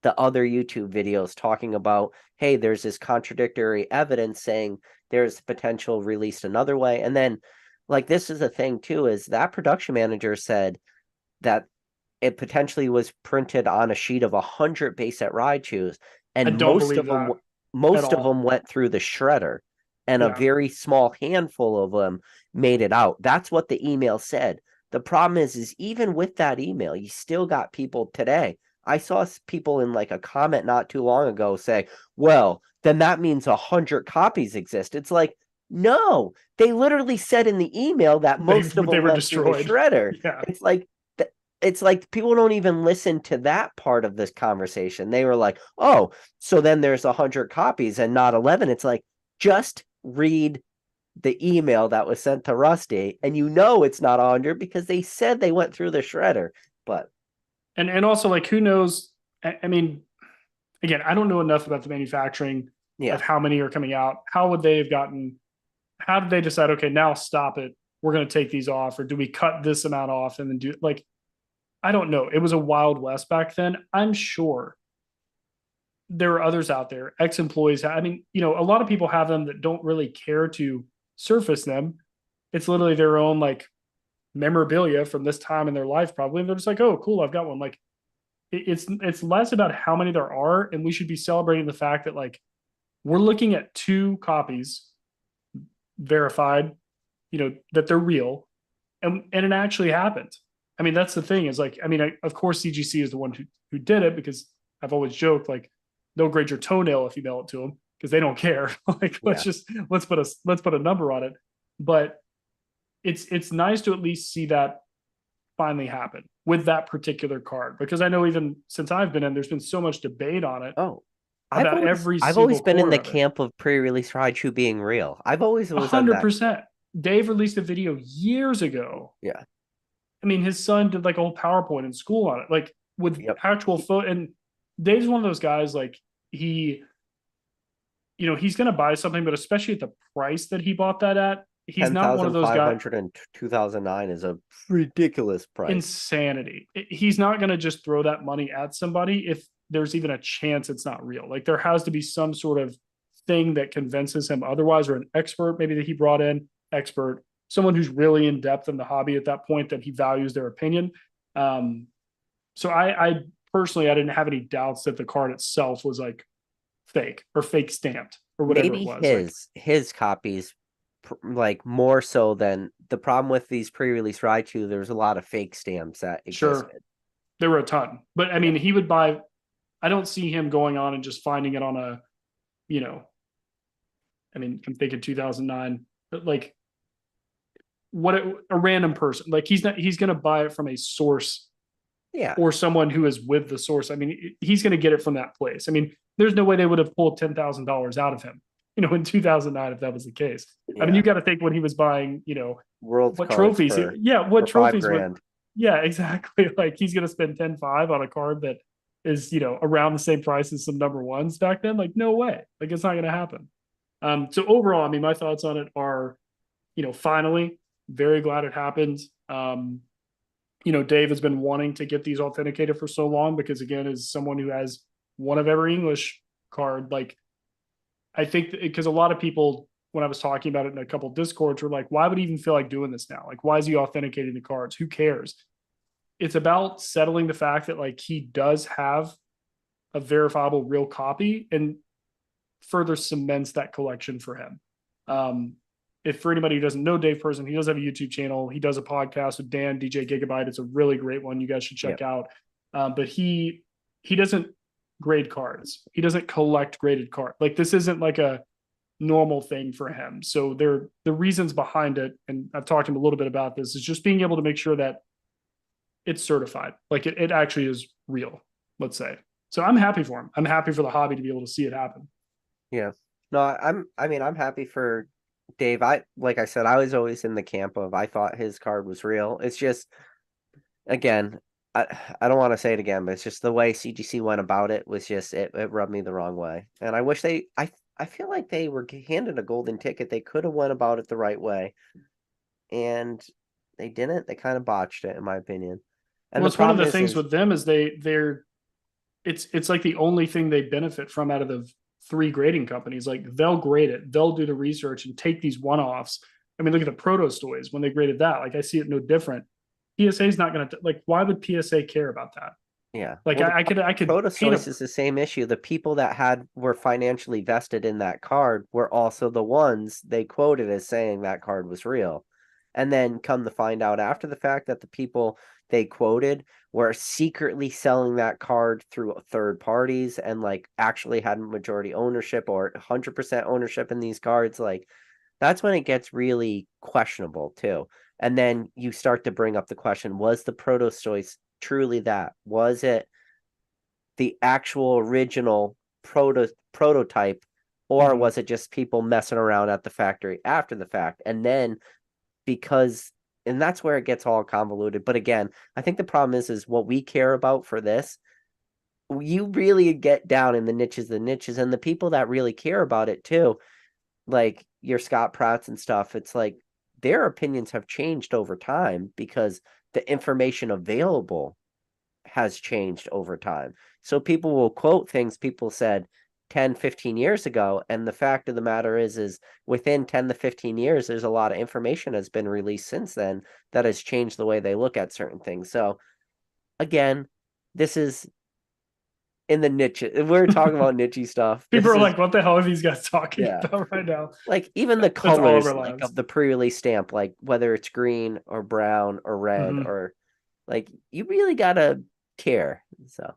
the other YouTube videos talking about, hey, there's this contradictory evidence saying there's potential released another way. And then, like, this is a thing too, is that production manager said that it potentially was printed on a sheet of 100 base set Raichus, I and don't believe that at most of all. them went through the shredder, and a Yeah. very small handful of them made it out. That's what the email said. The problem is even with that email, you still got people today. I saw people in like a comment not too long ago say, well, then that means 100 copies exist. It's like, no, they literally said in the email that most of They them were went through the destroyed. shredder. Yeah. It's like, it's like people don't even listen to that part of this conversation. They were like, oh, so then there's 100 copies and not 11. It's like, just read the email that was sent to Rusty, and you know it's not 100 because they said they went through the shredder. But And also, like, who knows? I mean, again, I don't know enough about the manufacturing yeah, of how many are coming out. How would they have gotten? How did they decide? Okay, now stop it. We're going to take these off, or do we cut this amount off and then do like? I don't know. It was a wild west back then. I'm sure there are others out there, ex-employees. I mean, a lot of people have them that don't really care to surface them. It's literally their own like memorabilia from this time in their life, probably. And they're just like, oh, cool, I've got one. Like, it's less about how many there are, and we should be celebrating the fact that like we're looking at 2 copies verified, that they're real, and it actually happened. I mean, that's the thing is like, I mean, of course, CGC is the one who did it, because I've always joked like they'll grade your toenail if you mail it to them because they don't care. Like, yeah. let's put a number on it. But it's nice to at least see that finally happen with that particular card, because I know even since I've been in, there's been so much debate on it Oh, about every I've single always been in corner the of it. camp of pre-release Raichu being real. I've always A was on hundred that. percent. Dave released a video years ago. Yeah. I mean, his son did like a whole PowerPoint in school on it, like with Yep. actual photo. And Dave's one of those guys, like he's going to buy something, but especially at the price that he bought that at, he's not one of those guys. 10,500 in 2009 is a ridiculous price. Insanity. He's not going to just throw that money at somebody if there's even a chance it's not real. Like, there has to be some sort of thing that convinces him otherwise, or an expert maybe that he brought in, someone who's really in depth in the hobby at that point, that he values their opinion. So I personally, I didn't have any doubts that the card itself was like fake or fake stamped or whatever Maybe it was. Like, his copies, like more so than the problem with these pre-release Raichu. There's a lot of fake stamps that sure, existed. there were a ton, but I mean, he would buy. I don't see him going on and just finding it on a, I mean, I'm thinking 2009, but like a random person, like he's going to buy it from a source, Yeah, or someone who is with the source. I mean, he's going to get it from that place. I mean, there's no way they would have pulled $10,000 out of him, in 2009, if that was the case. I mean, yeah. you got to think when he was buying, World's what cards trophies, what for five trophies were, grand. yeah, exactly. Like, he's going to spend 10.5 on a card that is, around the same price as some number ones back then. Like, no way. Like, it's not going to happen. So overall, I mean, my thoughts on it are, finally, very glad it happened. Dave has been wanting to get these authenticated for so long, because again, as someone who has one of every English card, like, I think because a lot of people, when I was talking about it in a couple of Discords, were like, why would he even feel like doing this now? Like, why is he authenticating the cards? Who cares? It's about settling the fact that like he does have a verifiable real copy, and further cements that collection for him. If for anybody who doesn't know Dave Person, he does have a YouTube channel. He does a podcast with Dan, DJ Gigabyte. It's a really great one. You guys should check out. But he doesn't grade cards. He doesn't collect graded cards. Like this isn't like a normal thing for him. So the reasons behind it, and I've talked to him a little bit about this, is just being able to make sure that it's certified. Like it actually is real, let's say. So I'm happy for him. I'm happy for the hobby to be able to see it happen. Yeah. No, I'm happy for Dave. Like I said, I was always in the camp of I thought his card was real. It's just, again, I don't want to say it again, but it's just the way CGC went about it was just it rubbed me the wrong way. And I wish I feel like they were handed a golden ticket. They could have went about it the right way. And they didn't. They kind of botched it, in my opinion. And Well, the it's one of problem the things with them is they're it's like the only thing they benefit from out of the three grading companies. Like they'll grade it, they'll do the research and take these one-offs. I mean, look at the Protostoys when they graded that. Like I see it no different. PSA is not going to like. Why would PSA care about that? Yeah. Like Well, I could Protostoys is the same issue. The people that were financially vested in that card were also the ones they quoted as saying that card was real. And then come to find out after the fact that the people they quoted were secretly selling that card through third parties and like actually had majority ownership or 100% ownership in these cards. Like that's when it gets really questionable too. And then you start to bring up the question, was the Protostoys truly that? Was it the actual original prototype, or was it just people messing around at the factory after the fact? And then and that's where it gets all convoluted. But again, I think the problem is what we care about for this. You really get down in the niches, and the people that really care about it too, like your Scott Pratts and stuff. It's like their opinions have changed over time because the information available has changed over time. So people will quote things people said 10, 15 years ago. And the fact of the matter is within 10 to 15 years, there's a lot of information has been released since then that has changed the way they look at certain things. So again, this is in the niche. We're talking about niche stuff. People are like, what the hell are these guys talking Yeah. about right now? Like even the That's all of colors our like lives. of the pre-release stamp, like whether it's green or brown or red or like you really gotta care. So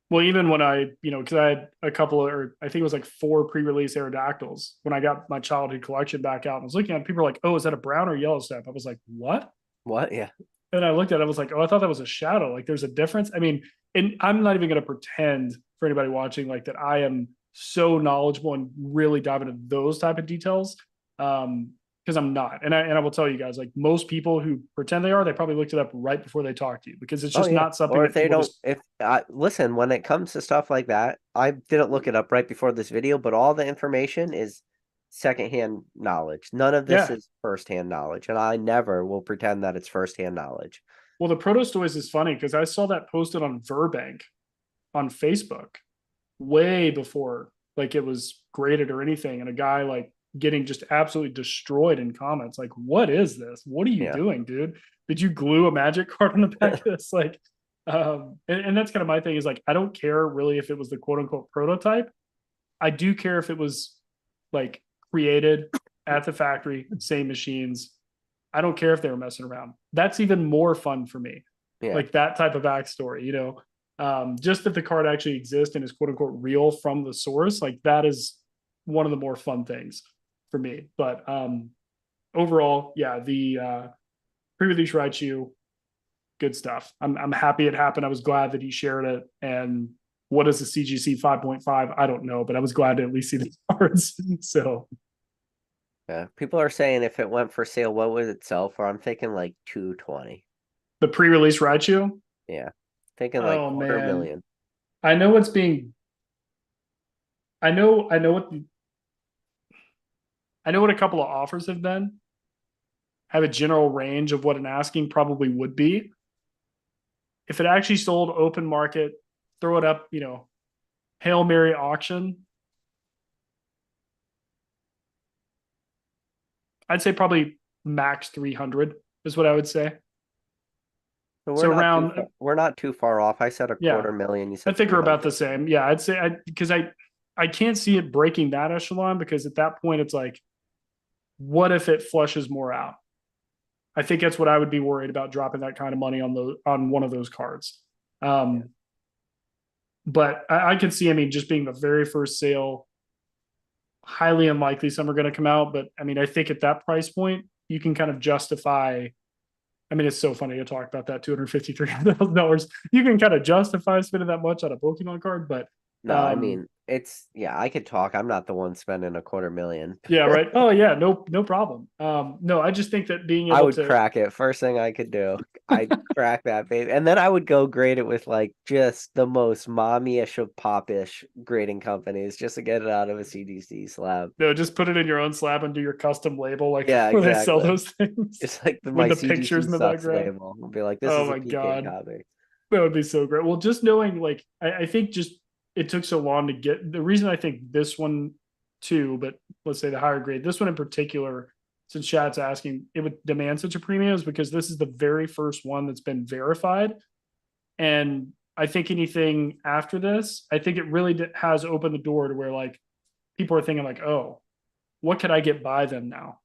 Well, even when I, because I had a couple of, or I think it was like 4 pre-release Aerodactyls when I got my childhood collection back out and I was looking at it, people were like, oh, is that a brown or yellow stamp? I was like, what? what? Yeah. And I looked at it, I was like, oh, I thought that was a shadow. Like there's a difference. I mean, and I'm not even going to pretend for anybody watching like that I am so knowledgeable and really dive into those type of details. Because I'm not. And I will tell you guys, like most people who pretend they are, they probably looked it up right before they talk to you because it's just not something or that if they people don't just if listen, when it comes to stuff like that, I didn't look it up right before this video, but all the information is secondhand knowledge. None of this yeah. is firsthand knowledge, and I never will pretend that it's firsthand knowledge. Well, the Protostoys is funny because I saw that posted on Verbank on Facebook way before like it was graded or anything. And a guy like getting just absolutely destroyed in comments. Like, what is this? What are you Yeah. doing, dude? Did you glue a magic card on the back of this? Like, and that's kind of my thing is like, I don't care really if it was the quote unquote prototype. I do care if it was like created at the factory, same machines. I don't care if they were messing around. That's even more fun for me. Yeah. Like that type of backstory, just that the card actually exists and is quote unquote real from the source. Like that is one of the more fun things for me. But overall, yeah, the pre-release Raichu, good stuff. I'm happy it happened. I was glad that he shared it. And what is the CGC 5.5? I don't know, but I was glad to at least see the cards. So Yeah. People are saying if it went for sale, what would it sell for? I'm thinking like 220. the pre-release Raichu. Yeah. Thinking like Oh quarter man. million. I know what's being I know what a couple of offers have been. Have a general range of what an asking probably would be. If it actually sold open market, throw it up, Hail Mary auction. I'd say probably max 300 is what I would say. So So around, we're not too far off. I said a yeah, quarter million. You I said think we're about 300. the same. Yeah, I'd say because I can't see it breaking that echelon because at that point it's like, what if it flushes more out? I think that's what I would be worried about dropping that kind of money on one of those cards. But I can see, I mean, just being the very first sale, highly unlikely some are going to come out. But I mean, I think at that price point, you can kind of justify. I mean, it's so funny to talk about that $250,000, $300,000. You can kind of justify spending that much on a Pokemon card, but No, I mean, yeah, I could talk. I'm not the one spending a quarter million. yeah, right. Oh yeah, no problem. No, I just think that being I able would to, crack it. First thing I could do. I'd crack that baby. And then I would go grade it with like just the most mommy-ish of pop-ish grading companies just to get it out of a CDC slab. no, just put it in your own slab and do your custom label, like Yeah, when they sell exactly. those things Just like with my the pictures CGC in the sucks background. label. I'll be like, this Oh is a my PK God. copy. That would be so great. Well, just knowing, like, I think just it took so long to get the reason I think this one too, but let's say the higher grade, this one in particular, since chat's asking, it would demand such a premium is because this is the very first one that's been verified. And I think anything after this, I think it really has opened the door to where like people are thinking like, oh, what could I get by them now?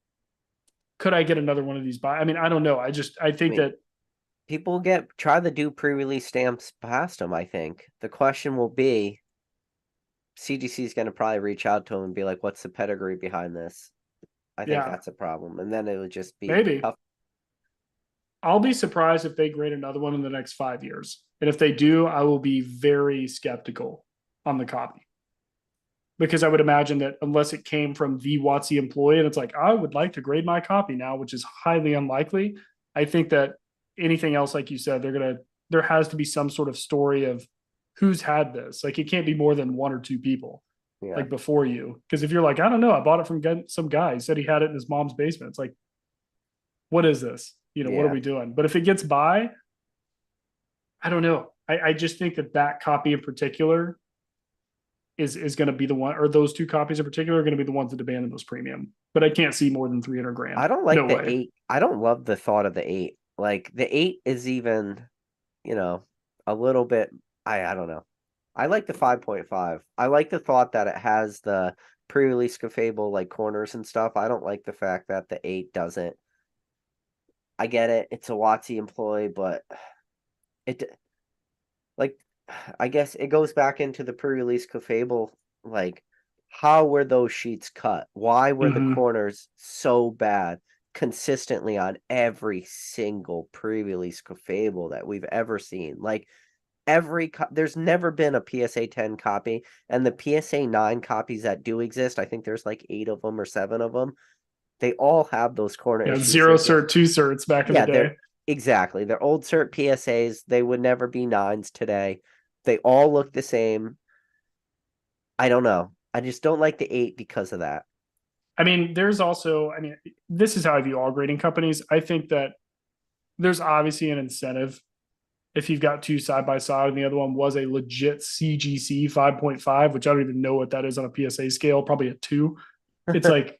Could I get another one of these by? I mean, I don't know. I I think mean, that people try to do pre-release stamps past them, I think. The question will be, CGC is going to probably reach out to him and be like, what's the pedigree behind this? I think yeah, that's a problem. And then it would just be maybe tough. I'll be surprised if they grade another one in the next 5 years. And if they do, I will be very skeptical on the copy. Because I would imagine that unless it came from the WotC employee and it's like, I would like to grade my copy now, which is highly unlikely. I think that anything else, like you said, there has to be some sort of story of who's had this. Like it can't be more than one or two people Yeah. like before you. Because if you're like, I don't know, I bought it from some guy. He said he had it in his mom's basement. It's like, what is this? What are Yeah. we doing? But if it gets by, I don't know. I just think that that copy in particular is going to be the one, or those two copies in particular are going to be the ones that demand the most premium. But I can't see more than 300 grand. I don't like No the way. eight. I don't love the thought of the eight. Like the eight is even, you know, a little bit. I don't know. I like the 5.5. I like the thought that it has the pre-release Cafable like corners and stuff. I don't like the fact that the eight doesn't. I get it. It's a WotC employee, but it like I guess it goes back into the pre-release Cafable. Like, how were those sheets cut? Why were the Mm-hmm. corners so bad consistently on every single pre-release Cafable that we've ever seen? Like there's never been a PSA 10 copy, and the PSA 9 copies that do exist, I think there's like 8 of them or 7 of them. They all have those corner Yeah, issues. zero They're just cert, two certs back in the yeah, they're day. exactly. They're old cert PSAs. They would never be nines today. They all look the same. I don't know. I just don't like the eight because of that. I mean, there's also, I mean, this is how I view all grading companies. I think that there's obviously an incentive if you've got two side by side and the other one was a legit CGC 5.5, which I don't even know what that is on a PSA scale, probably a two. It's like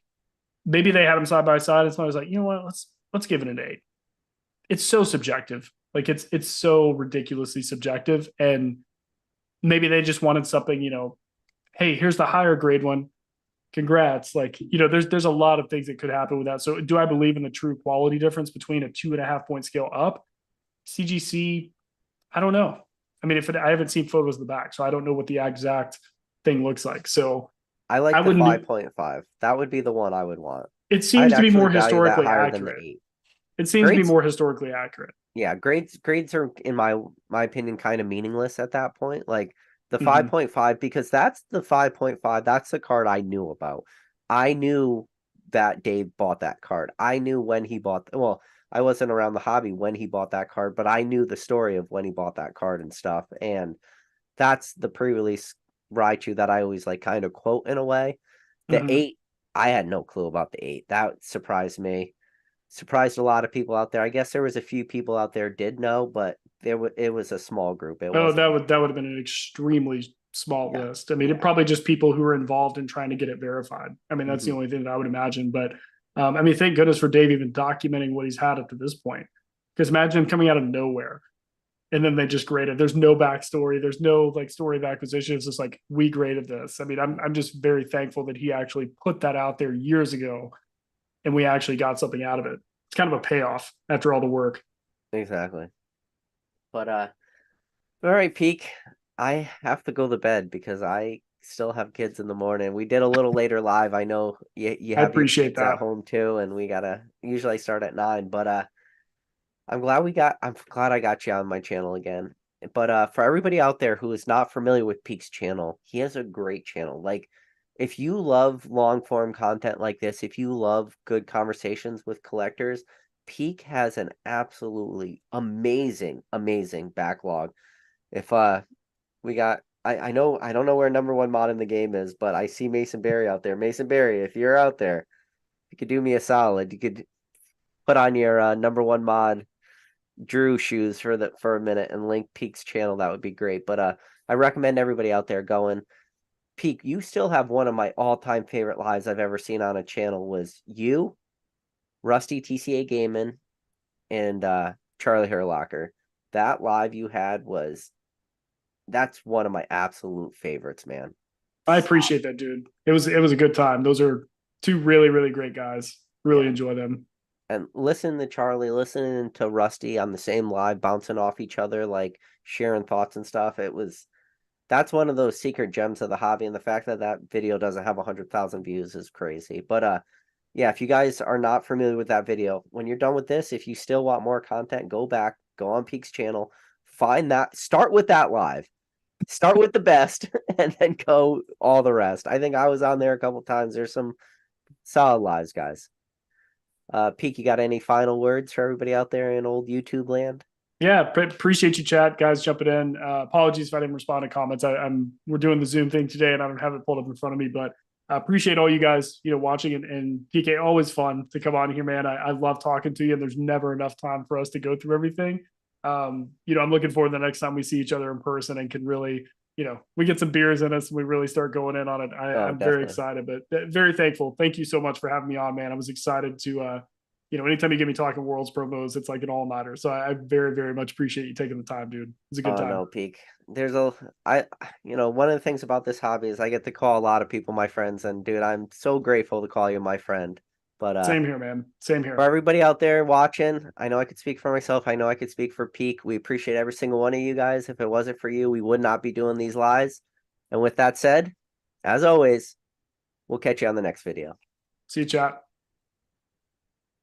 maybe they had them side by side and somebody's like, you know what, let's give it an eight. It's so subjective. Like it's so ridiculously subjective. And maybe they just wanted something, hey, here's the higher grade one. Congrats. Like, there's a lot of things that could happen with that. So do I believe in the true quality difference between a 2.5 point scale up? CGC, I don't know. I mean, I haven't seen photos of the back, so I don't know what the exact thing looks like. So I I like the wouldn't be, 5.5. That would be the one I would want. it I'd seems to be actually more value that historically higher than the accurate. eight. It seems to be Grades, more historically accurate. yeah, grades are in my opinion kind of meaningless at that point. Like the Mm-hmm. 5.5 because that's the 5.5. That's the card I knew about. I knew that Dave bought that card. I knew when he bought well, I wasn't around the hobby when he bought that card, but I knew the story of when he bought that card and stuff. And that's the pre-release Raichu that I always like kind of quote in a way. The Mm-hmm. eight, I had no clue about the eight. That surprised me. Surprised a lot of people out there. I guess there was a few people out there did know, but it was a small group. It Oh, wasn't. that would have been an extremely small Yeah, list. I mean, it yeah. probably just people who were involved in trying to get it verified. I mean, that's the Hmm. only thing that I would imagine. But I mean, thank goodness for Dave even documenting what he's had up to this point. Because imagine him coming out of nowhere and then they just graded. There's no backstory. There's no like story of acquisition. It's just like we graded this. I mean, I'm just very thankful that he actually put that out there years ago, and we actually got something out of it. It's kind of a payoff after all the work. Exactly. But all right, Peak. I have to go to bed because I still have kids in the morning. We did a little later live. I know you I have your appreciate kids at that. home too, and we gotta usually start at 9. But I'm glad I got you on my channel again. But for everybody out there who is not familiar with Peak's channel, he has a great channel. Like if you love long form content like this, if you love good conversations with collectors, Peak has an absolutely amazing backlog. If we got I don't know where number one mod in the game is, but I see Mason Berry out there. Mason Berry, if you're out there, you could do me a solid. You could put on your number one mod Drew shoes for a minute and link Peak's channel. That would be great. But I recommend everybody out there going. Peak, you still have one of my all-time favorite lives I've ever seen on a channel was you, Rusty TCA Gaming, and Charlie Herlocker. That live you had was that's one of my absolute favorites, man. I Solid. appreciate that, dude. It was a good time. Those are two really, really great guys. Really Yeah. enjoy them. And listening to Charlie, listening to Rusty on the same live, bouncing off each other, like sharing thoughts and stuff. That's one of those secret gems of the hobby, and the fact that that video doesn't have 100,000 views is crazy. But yeah, if you guys are not familiar with that video, when you're done with this, if you still want more content, go back, go on Peak's channel, find that, start with that live, start with the best, and then go all the rest. I think I was on there a couple times. There's some solid lives, guys. Peak, you got any final words for everybody out there in old YouTube land? Yeah, appreciate you, chat guys, jumping in. Apologies if I didn't respond to comments. We're doing the Zoom thing today, and I don't have it pulled up in front of me, but I appreciate all you guys, watching and PK. Always fun to come on here, man. I love talking to you, and there's never enough time for us to go through everything. I'm looking forward to the next time we see each other in person and can really, we get some beers in us and we really start going in on it. Oh, I'm very definitely. excited, but very thankful. Thank you so much for having me on, man. I was excited to anytime you get me talking Worlds promos, it's like an all nighter. So I very, very much appreciate you taking the time, dude. It's a good Oh time. no, Peak. There's a I one of the things about this hobby is I get to call a lot of people my friends, and dude, I'm so grateful to call you my friend. But Same here, man. Same for here. everybody out there watching, I know I could speak for myself. I know I could speak for Peak. We appreciate every single one of you guys. If it wasn't for you, we would not be doing these lives. And with that said, as always, we'll catch you on the next video. See you, chat.